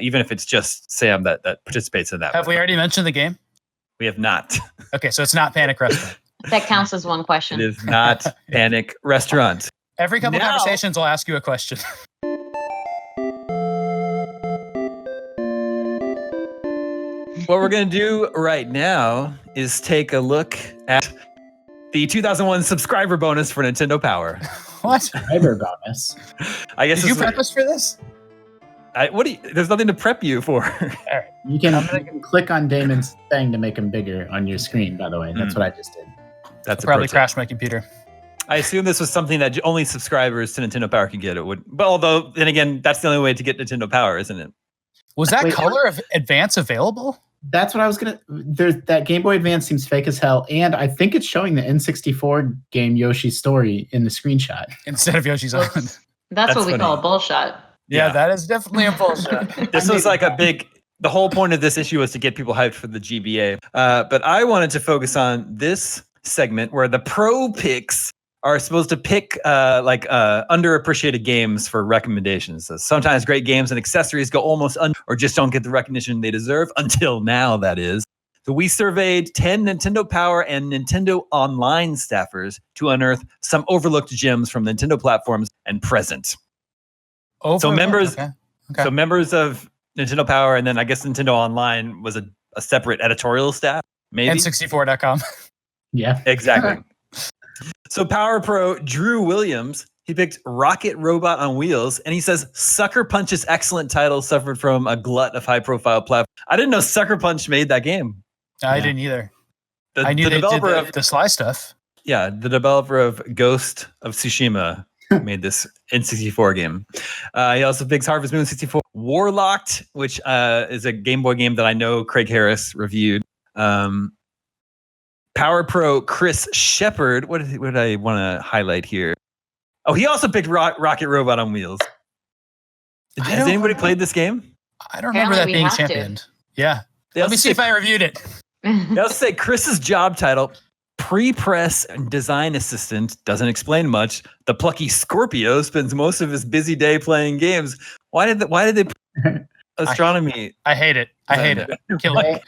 even if it's just Sam that participates in that. Have we already mentioned the game? We have not. Okay, so it's not Panic Restaurant. That counts as one question. It is not Panic Restaurant. Every couple Now, conversations, I'll ask you a question. What we're going to do right now is take a look at the 2001 subscriber bonus for Nintendo Power. What? Subscriber bonus? I guess Did you prep us for this? There's nothing to prep you for. You can click on Damon's thing to make him bigger on your screen, by the way. That's what I just did. That's probably crashed my computer. I assume this was something that only subscribers to Nintendo Power can get. It would, but although then again, that's the only way to get Nintendo Power, isn't it? Was that color of Advance available? That's what I was gonna. That Game Boy Advance seems fake as hell, and I think it's showing the N64 game Yoshi's Story in the screenshot instead of Yoshi's Island. That's what we funny. call a bullshot. Yeah, that is definitely a bullshit. This was like the whole point of this issue was to get people hyped for the GBA. But I wanted to focus on this segment where the pro picks are supposed to pick underappreciated games for recommendations. So sometimes great games and accessories go almost or just don't get the recognition they deserve, until now, that is. So we surveyed 10 Nintendo Power and Nintendo Online staffers to unearth some overlooked gems from Nintendo platforms and present. So members of Nintendo Power, and then I guess Nintendo Online was a separate editorial staff, maybe? N64.com. Yeah. Exactly. So Power Pro Drew Williams, he picked Rocket Robot on Wheels, and he says Sucker Punch's excellent title suffered from a glut of high-profile platforms. I didn't know Sucker Punch made that game. I didn't either. I knew they did the Sly stuff. Yeah, the developer of Ghost of Tsushima made this N64 game. He also picks Harvest Moon 64, Warlocked, which is a Game Boy game that I know Craig Harris reviewed. Power Pro Chris Shepard. What did I want to highlight here? Oh, he also picked Rocket Robot on Wheels. Has anybody played this game? I don't remember that being championed. Yeah. Let me see if I reviewed it. They also say Chris's job title, pre-press and design assistant, doesn't explain much. The plucky Scorpio spends most of his busy day playing games. Why did they astronomy? I hate it. I hate it. Kill it.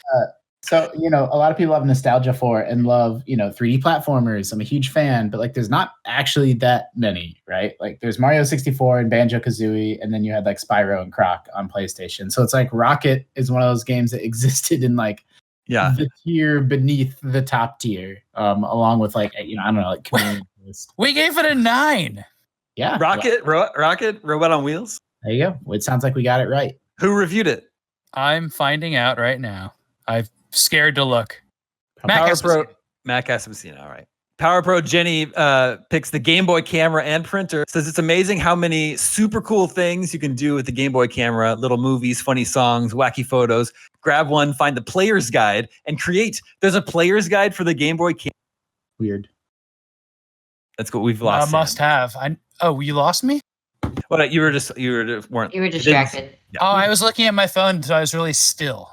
So, a lot of people have nostalgia for it and love, 3D platformers. I'm a huge fan, but there's not actually that many, right? There's Mario 64 and Banjo-Kazooie, and then you had Spyro and Croc on PlayStation. So it's Rocket is one of those games that existed in the tier beneath the top tier, along with I don't know, community. We gave it a 9. Yeah. Rocket Robot on Wheels. There you go. It sounds like we got it right. Who reviewed it? I'm finding out right now. I'm scared to look. Mac has to be seen. All right. Power Pro Jenny picks the Game Boy camera and printer. Says it's amazing how many super cool things you can do with the Game Boy camera. Little movies, funny songs, wacky photos. Grab one, find the player's guide, and create. There's a player's guide for the Game Boy camera. Weird. That's what we've lost. Must have. You lost me? What? You were distracted. Yeah. Oh, I was looking at my phone, so I was really still.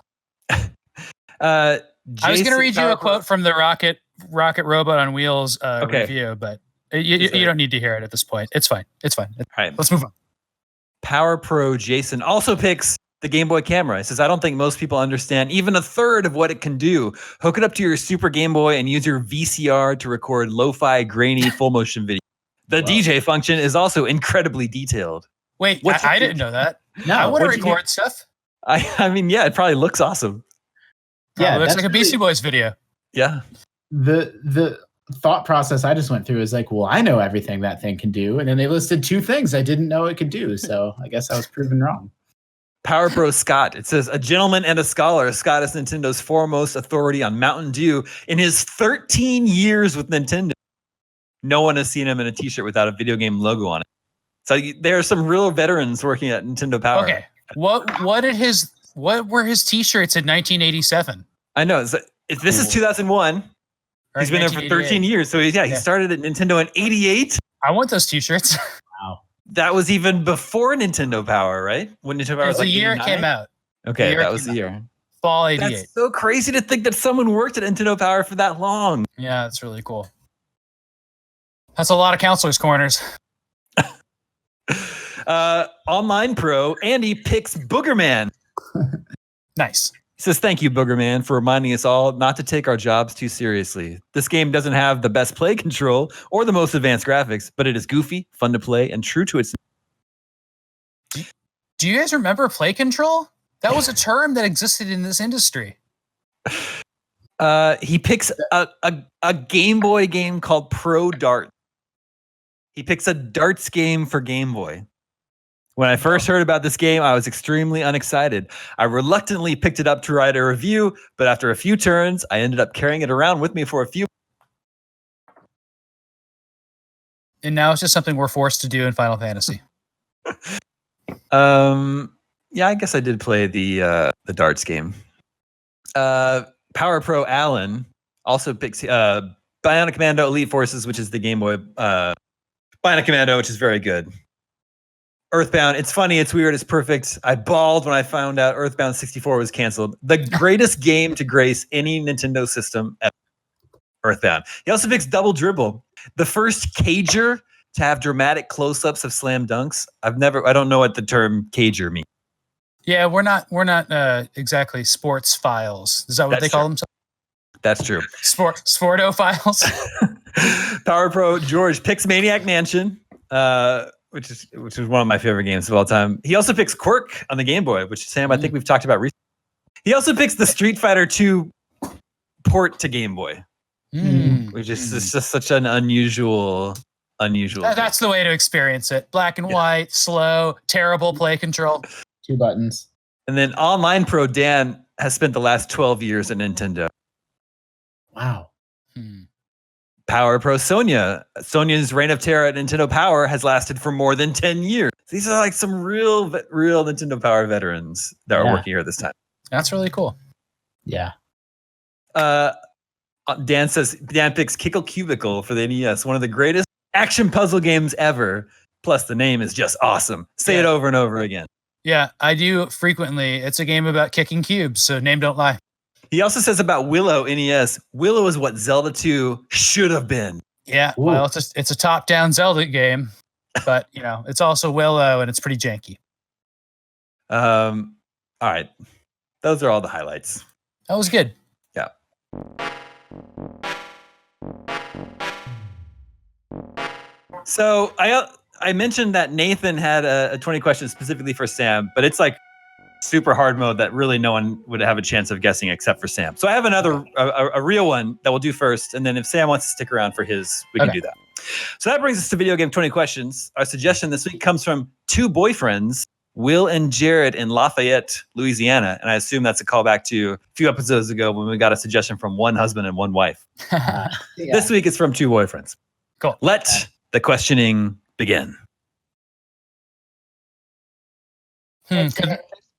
I was going to read you a quote from the Rocket Robot on Wheels review, but you don't need to hear it at this point. It's fine. All right, let's move on. Power Pro Jason also picks the Game Boy camera. He says, I don't think most people understand even a third of what it can do. Hook it up to your Super Game Boy and use your VCR to record lo-fi, grainy, full motion video. The DJ function is also incredibly detailed. Wait, I didn't know that. No, I want to record stuff. I mean, yeah, it probably looks awesome. Yeah, looks like a Beastie Boys video. Yeah. The thought process I just went through is like, well, I know everything that thing can do, and then they listed 2 things I didn't know it could do. So I guess I was proven wrong. Power Pro Scott. It says, a gentleman and a scholar. Scott is Nintendo's foremost authority on Mountain Dew. In his 13 years with Nintendo, no one has seen him in a t-shirt without a video game logo on it. So there are some real veterans working at Nintendo Power. Okay. What were his t-shirts in 1987? I know. If this is 2001, he's been there for 13 years. So he started at Nintendo in 88. I want those t-shirts. Wow. That was even before Nintendo Power, right? When Nintendo Power was the like year 89? it came out. Okay, that was the year. Fall 88. That's so crazy to think that someone worked at Nintendo Power for that long. Yeah, that's really cool. That's a lot of counselors' corners. Online Pro, Andy picks Boogerman. Nice. He says, thank you, Boogerman, for reminding us all not to take our jobs too seriously. This game doesn't have the best play control or the most advanced graphics, but it is goofy, fun to play, and true to its... Do you guys remember play control? That was a term that existed in this industry. He picks a Game Boy game called Pro Dart. He picks a darts game for Game Boy. When I first heard about this game, I was extremely unexcited. I reluctantly picked it up to write a review, but after a few turns, I ended up carrying it around with me for a few. And now it's just something we're forced to do in Final Fantasy. Yeah, I guess I did play the darts game. Power Pro Allen also picks Bionic Commando Elite Forces, which is the Game Boy Bionic Commando, which is very good. Earthbound, it's funny, it's weird, it's perfect. I bawled when I found out Earthbound 64 was canceled. The greatest game to grace any Nintendo system ever. Earthbound. He also picks Double Dribble, the first cager to have dramatic close-ups of slam dunks. I don't know what the term cager means. Yeah, we're not exactly sports files. Is that what they call themselves? That's true. Sporto files. Power Pro George picks Maniac Mansion, which is one of my favorite games of all time. He also picks Quirk on the Game Boy, which Sam, I think we've talked about recently. He also picks the Street Fighter 2 port to Game Boy, which is just such an unusual. That's the way to experience it. Black and white, slow, terrible play control. 2 buttons. And then Online Pro Dan has spent the last 12 years at Nintendo. Wow. Power Pro Sonia. Sonia's reign of terror at Nintendo Power has lasted for more than 10 years. These are like some real Nintendo Power veterans that are working here at this time. That's really cool. Yeah. Dan picks Kickle Cubicle for the NES, one of the greatest action puzzle games ever. Plus, the name is just awesome. Say it over and over again. Yeah, I do frequently. It's a game about kicking cubes, so name don't lie. He also says about Willow NES, Willow is what Zelda 2 should have been. Yeah, well, it's a top-down Zelda game, but it's also Willow and it's pretty janky. All right. Those are all the highlights. That was good. Yeah. So I mentioned that Nathan had a 20 questions specifically for Sam, but it's like super hard mode that really no one would have a chance of guessing except for Sam. So I have another a real one that we'll do first, and then if Sam wants to stick around for his, we can do that. So that brings us to video game 20 questions. Our suggestion this week comes from 2 boyfriends, Will and Jared in Lafayette, Louisiana, and I assume that's a callback to a few episodes ago when we got a suggestion from one husband and one wife. This week it's from 2 boyfriends. Cool. Let the questioning begin.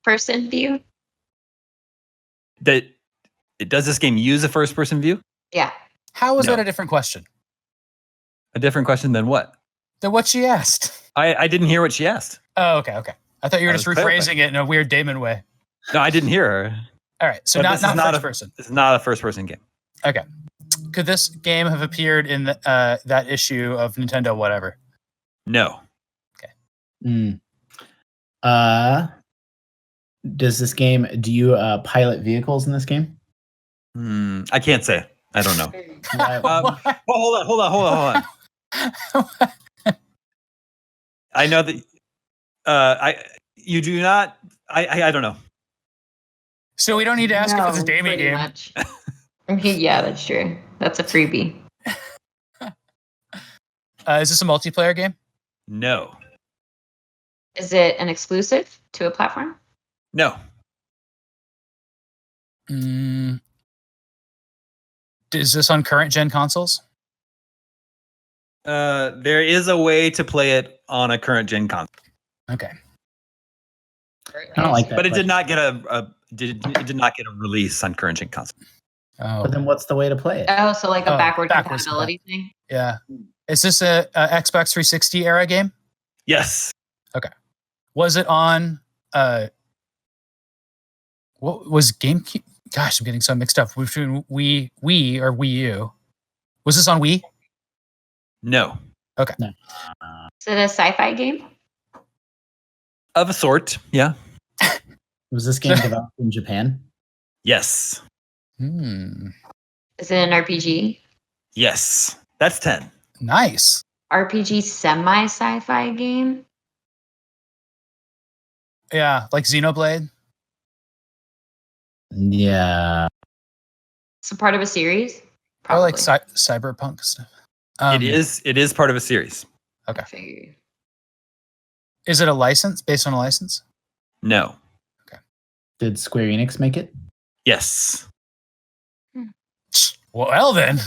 Person view? Does this game use a first-person view? Yeah. How is that a different question? A different question than what? Than what she asked. I didn't hear what she asked. Oh, okay. I thought you were just rephrasing it in a weird Damon way. No, I didn't hear her. All right, so not first person. This is not a first-person game. Okay. Could this game have appeared in that issue of Nintendo whatever? No. Okay. Does this game, do you pilot vehicles in this game? I can't say. I don't know. Hold on. I know that you do not. I don't know. So we don't need to ask if it's a Damien game. Much. Yeah, that's true. That's a freebie. Is this a multiplayer game? No. Is it an exclusive to a platform? No. Is this on current gen consoles? There is a way to play it on a current gen console. Okay. I don't like that. But it did not get it did not get a release on current gen console. Oh. But then what's the way to play it? Oh, so like a backwards backwards compatibility thing? Yeah. Is this a Xbox 360 era game? Yes. Okay. Was it on what was GameCube? Gosh, I'm getting so mixed up between Wii or Wii U. Was this on Wii? No. Okay. No. Is it a sci-fi game? Of a sort, yeah. Was this game developed in Japan? Yes. Is it an RPG? Yes. That's 10. Nice. RPG semi-sci-fi game? Yeah, like Xenoblade. Yeah. It's a part of a series? Or like cyberpunk stuff. It is part of a series. Okay. Is it a license, based on a license? No. Okay. Did Square Enix make it? Yes. Well then.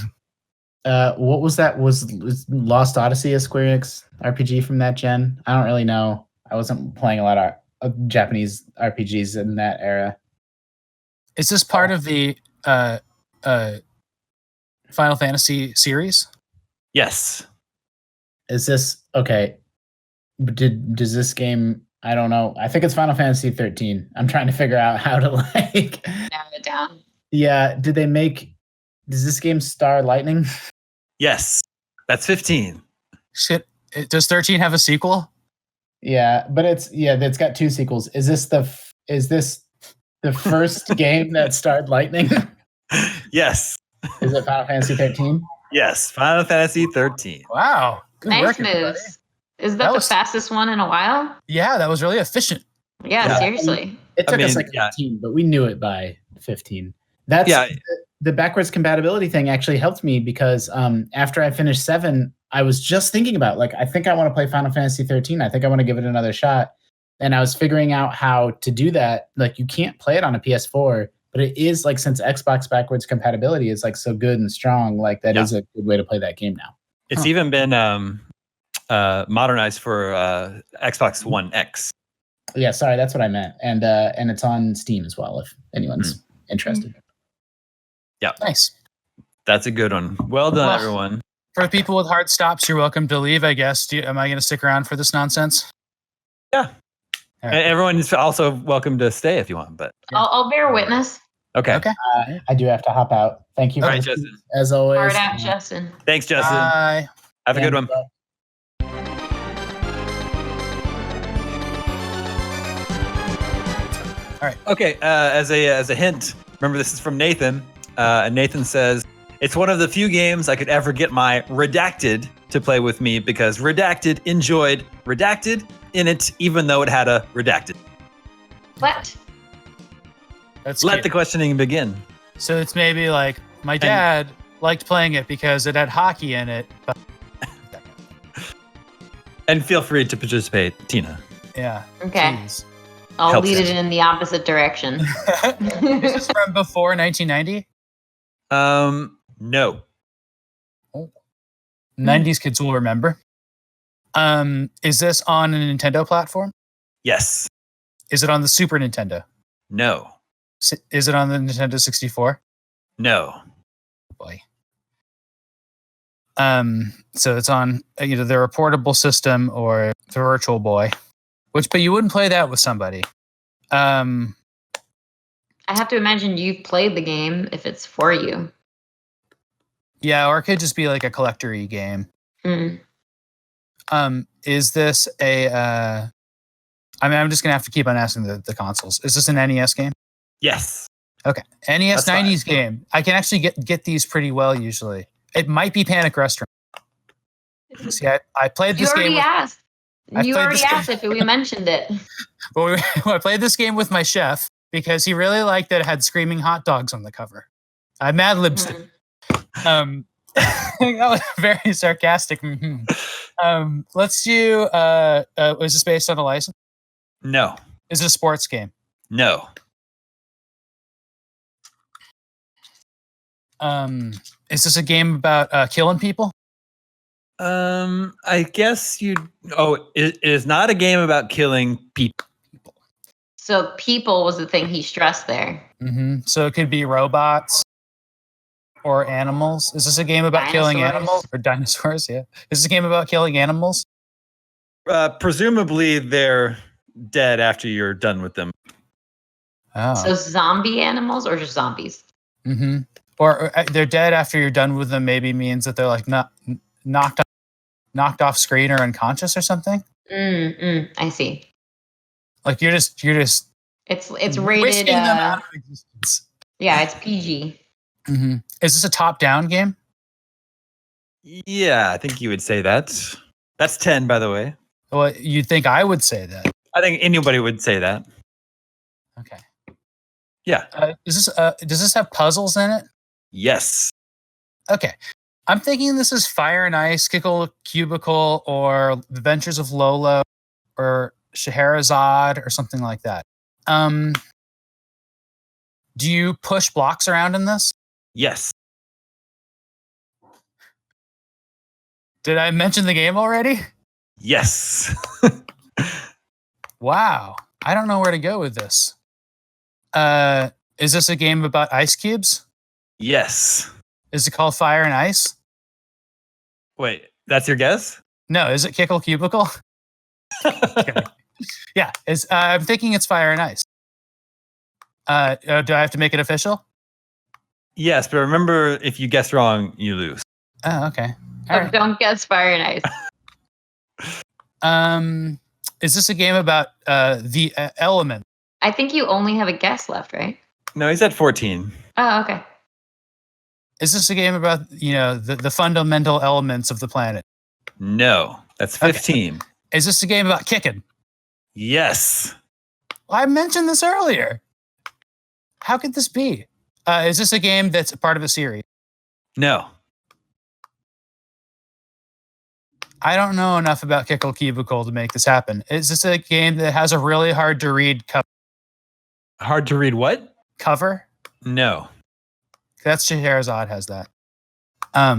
What was that? Was Lost Odyssey a Square Enix RPG from that gen? I don't really know. I wasn't playing a lot of Japanese RPGs in that era. Is this part of the Final Fantasy series? Yes. Is this okay? Does this game? I don't know. I think it's Final Fantasy 13. I'm trying to figure out how to like narrow it down. Yeah. Does this game star lightning? Yes. That's 15. Shit. Does 13 have a sequel? Yeah, but it's got 2 sequels. Is this the first game that starred lightning? Yes. Is it Final Fantasy 13? Yes. Final Fantasy 13. Wow. Good Nice work, moves. everybody. Is that the fastest one in a while? Yeah, that was really efficient. Yeah, seriously. It took us like 15, but we knew it by 15. The backwards compatibility thing actually helped me because after I finished 7, I was just thinking about I think I want to play Final Fantasy 13. I think I want to give it another shot. And I was figuring out how to do that. Like you can't play it on a PS4, but it is since Xbox backwards compatibility is so good and strong, that is a good way to play that game now. It's even been modernized for Xbox One X. Yeah, sorry, that's what I meant. And it's on Steam as well if anyone's interested. Yeah. Nice. That's a good one. Well done, everyone. For the people with hard stops, you're welcome to leave, I guess. Am I going to stick around for this nonsense? Yeah. Right. And everyone's also welcome to stay if you want, but I'll bear witness. Okay. I do have to hop out. Thank you. All right, Justin. As always. Hard out, Justin. Thanks, Justin. Bye. Have a good one. All right. Okay. As a hint, remember this is from Nathan. And Nathan says, it's one of the few games I could ever get my Redacted to play with me because Redacted enjoyed Redacted in it, even though it had a Redacted. What? That's Let cute. the questioning begin. So it's maybe like my dad liked playing it because it had hockey in it. But And feel free to participate, Tina. yeah. Okay. Jeez. I'll Helps lead it. it in the opposite direction. Is this from before 1990? No. 90s kids will remember. Is this on a Nintendo platform? Yes. Is it on the Super Nintendo? No. Is it on the Nintendo 64? No. Boy. So it's on either their portable system or the Virtual Boy. But you wouldn't play that with somebody. I have to imagine you've played the game if it's for you. Yeah, or it could just be like a collector-y game. Mm. Is this a I'm just gonna have to keep on asking the consoles. Is this an NES game? Yes. Okay. NES That's 90s game. I can actually get these pretty well usually. It might be Panic Restaurant. See, I played this game. You already asked. I You played already this game- asked if we mentioned it. But I played this game with my chef, because he really liked that it had screaming hot dogs on the cover. I Mad Libs it. That was very sarcastic. Let's do. Is this based on a license? No. Is it a sports game? No. Is this a game about killing people? I guess you. Oh, it is not a game about killing people. So people was the thing he stressed there. Mm-hmm. So it could be robots or animals. Is this a game about killing animals or dinosaurs? Yeah. Is this a game about killing animals? Presumably they're dead after you're done with them. Oh. So zombie animals or just zombies? Mm-hmm. Or they're dead after you're done with them. Maybe means that they're like not knocked off screen or unconscious or something. I see. Like you're just it's rated whisking them out of existence. Yeah, it's PG. Mm-hmm. Is this a top-down game? Yeah, I think you would say that. That's 10, by the way. Well, you'd think I would say that. I think anybody would say that. Okay. Yeah. Does this have puzzles in it? Yes. Okay. I'm thinking this is Fire and Ice, Kickle Cubicle, or The Adventures of Lolo, or Scheherazade, or something like that. Do you push blocks around in this? Yes. Did I mention the game already? Yes. Wow. I don't know where to go with this. Is this a game about ice cubes? Yes. Is it called Fire and Ice? Wait, that's your guess? No, is it Kickle Cubicle? Okay. Yeah, I'm thinking it's Fire and Ice. Do I have to make it official? Yes, but remember, if you guess wrong, you lose. Oh, okay. All right. Don't guess Fire and Ice. Is this a game about the element? I think you only have a guess left, right? No, he's at 14. Oh, okay. Is this a game about the fundamental elements of the planet? No, that's 15. Okay. Is this a game about kicking? Yes. Well, I mentioned this earlier. How could this be? Is this a game that's part of a series? No. I don't know enough about Kickle Cubicle to make this happen. Is this a game that has a really hard to read cover? Hard to read what? Cover? No. That's Scheherazade has that. All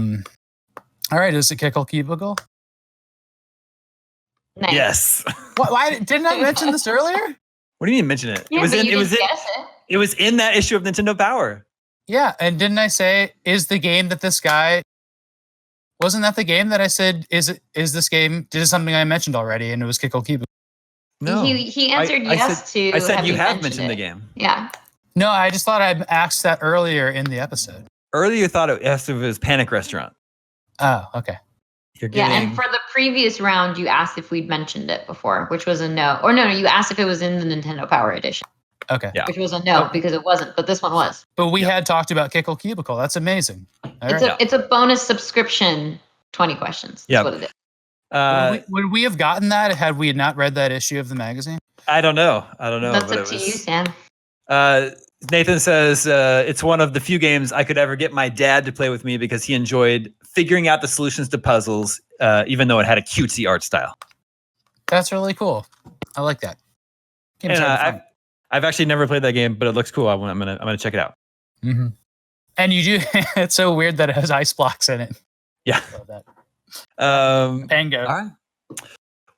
right, is it Kickle Cubicle? Nice. Yes. Why didn't I mention this earlier? What do you mean mention it? Yeah, It was in that issue of Nintendo Power. Yeah, and didn't I say is the game that this guy wasn't that the game that I said is this game? This is something I mentioned already, and it was Kickle Cubicle. No, he answered yes to. I said you have mentioned the game. Yeah. No, I just thought I asked that earlier in the episode. Earlier, you thought it was Panic Restaurant. Oh, okay. Yeah, and for the previous round, you asked if we'd mentioned it before, which was a no. Or no, you asked if it was in the Nintendo Power Edition. Okay. Yeah. Which was a no because it wasn't, but this one was. But we had talked about Kickle Cubicle. That's amazing. It's a bonus subscription. 20 questions. That's what it is. Would we have gotten that had we not read that issue of the magazine? I don't know. That's up to you, Sam. Nathan says it's one of the few games I could ever get my dad to play with me because he enjoyed figuring out the solutions to puzzles, even though it had a cutesy art style. That's really cool. I like that. I've actually never played that game, but it looks cool. I'm gonna check it out. Mm-hmm. And you do. It's so weird that it has ice blocks in it. Yeah. Tango. All right.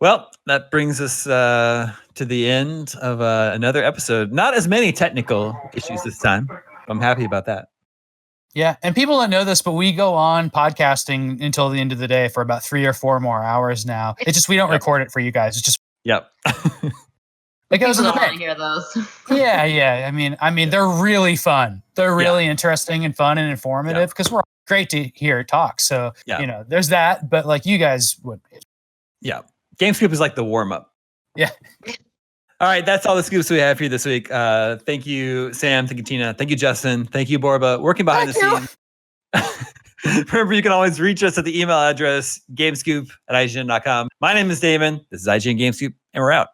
Well, that brings us to the end of another episode. Not as many technical issues this time. I'm happy about that. Yeah, and people don't know this, but we go on podcasting until the end of the day for about 3 or 4 more hours now. It's just we don't record it for you guys. It's just It goes in the bank. Hear those? Yeah. I mean, they're really fun. They're really interesting and fun and informative because we're great to hear talk. So there's that. But like you guys would. Yeah, Game Scoop is like the warm up. Yeah. All right, that's all the scoops we have for you this week. Thank you, Sam. Thank you, Tina. Thank you, Justin. Thank you, Borba. Working behind the scenes. Remember, you can always reach us at the email address gamescoop@ign.com. My name is Damon. This is IGN Game Scoop, and we're out.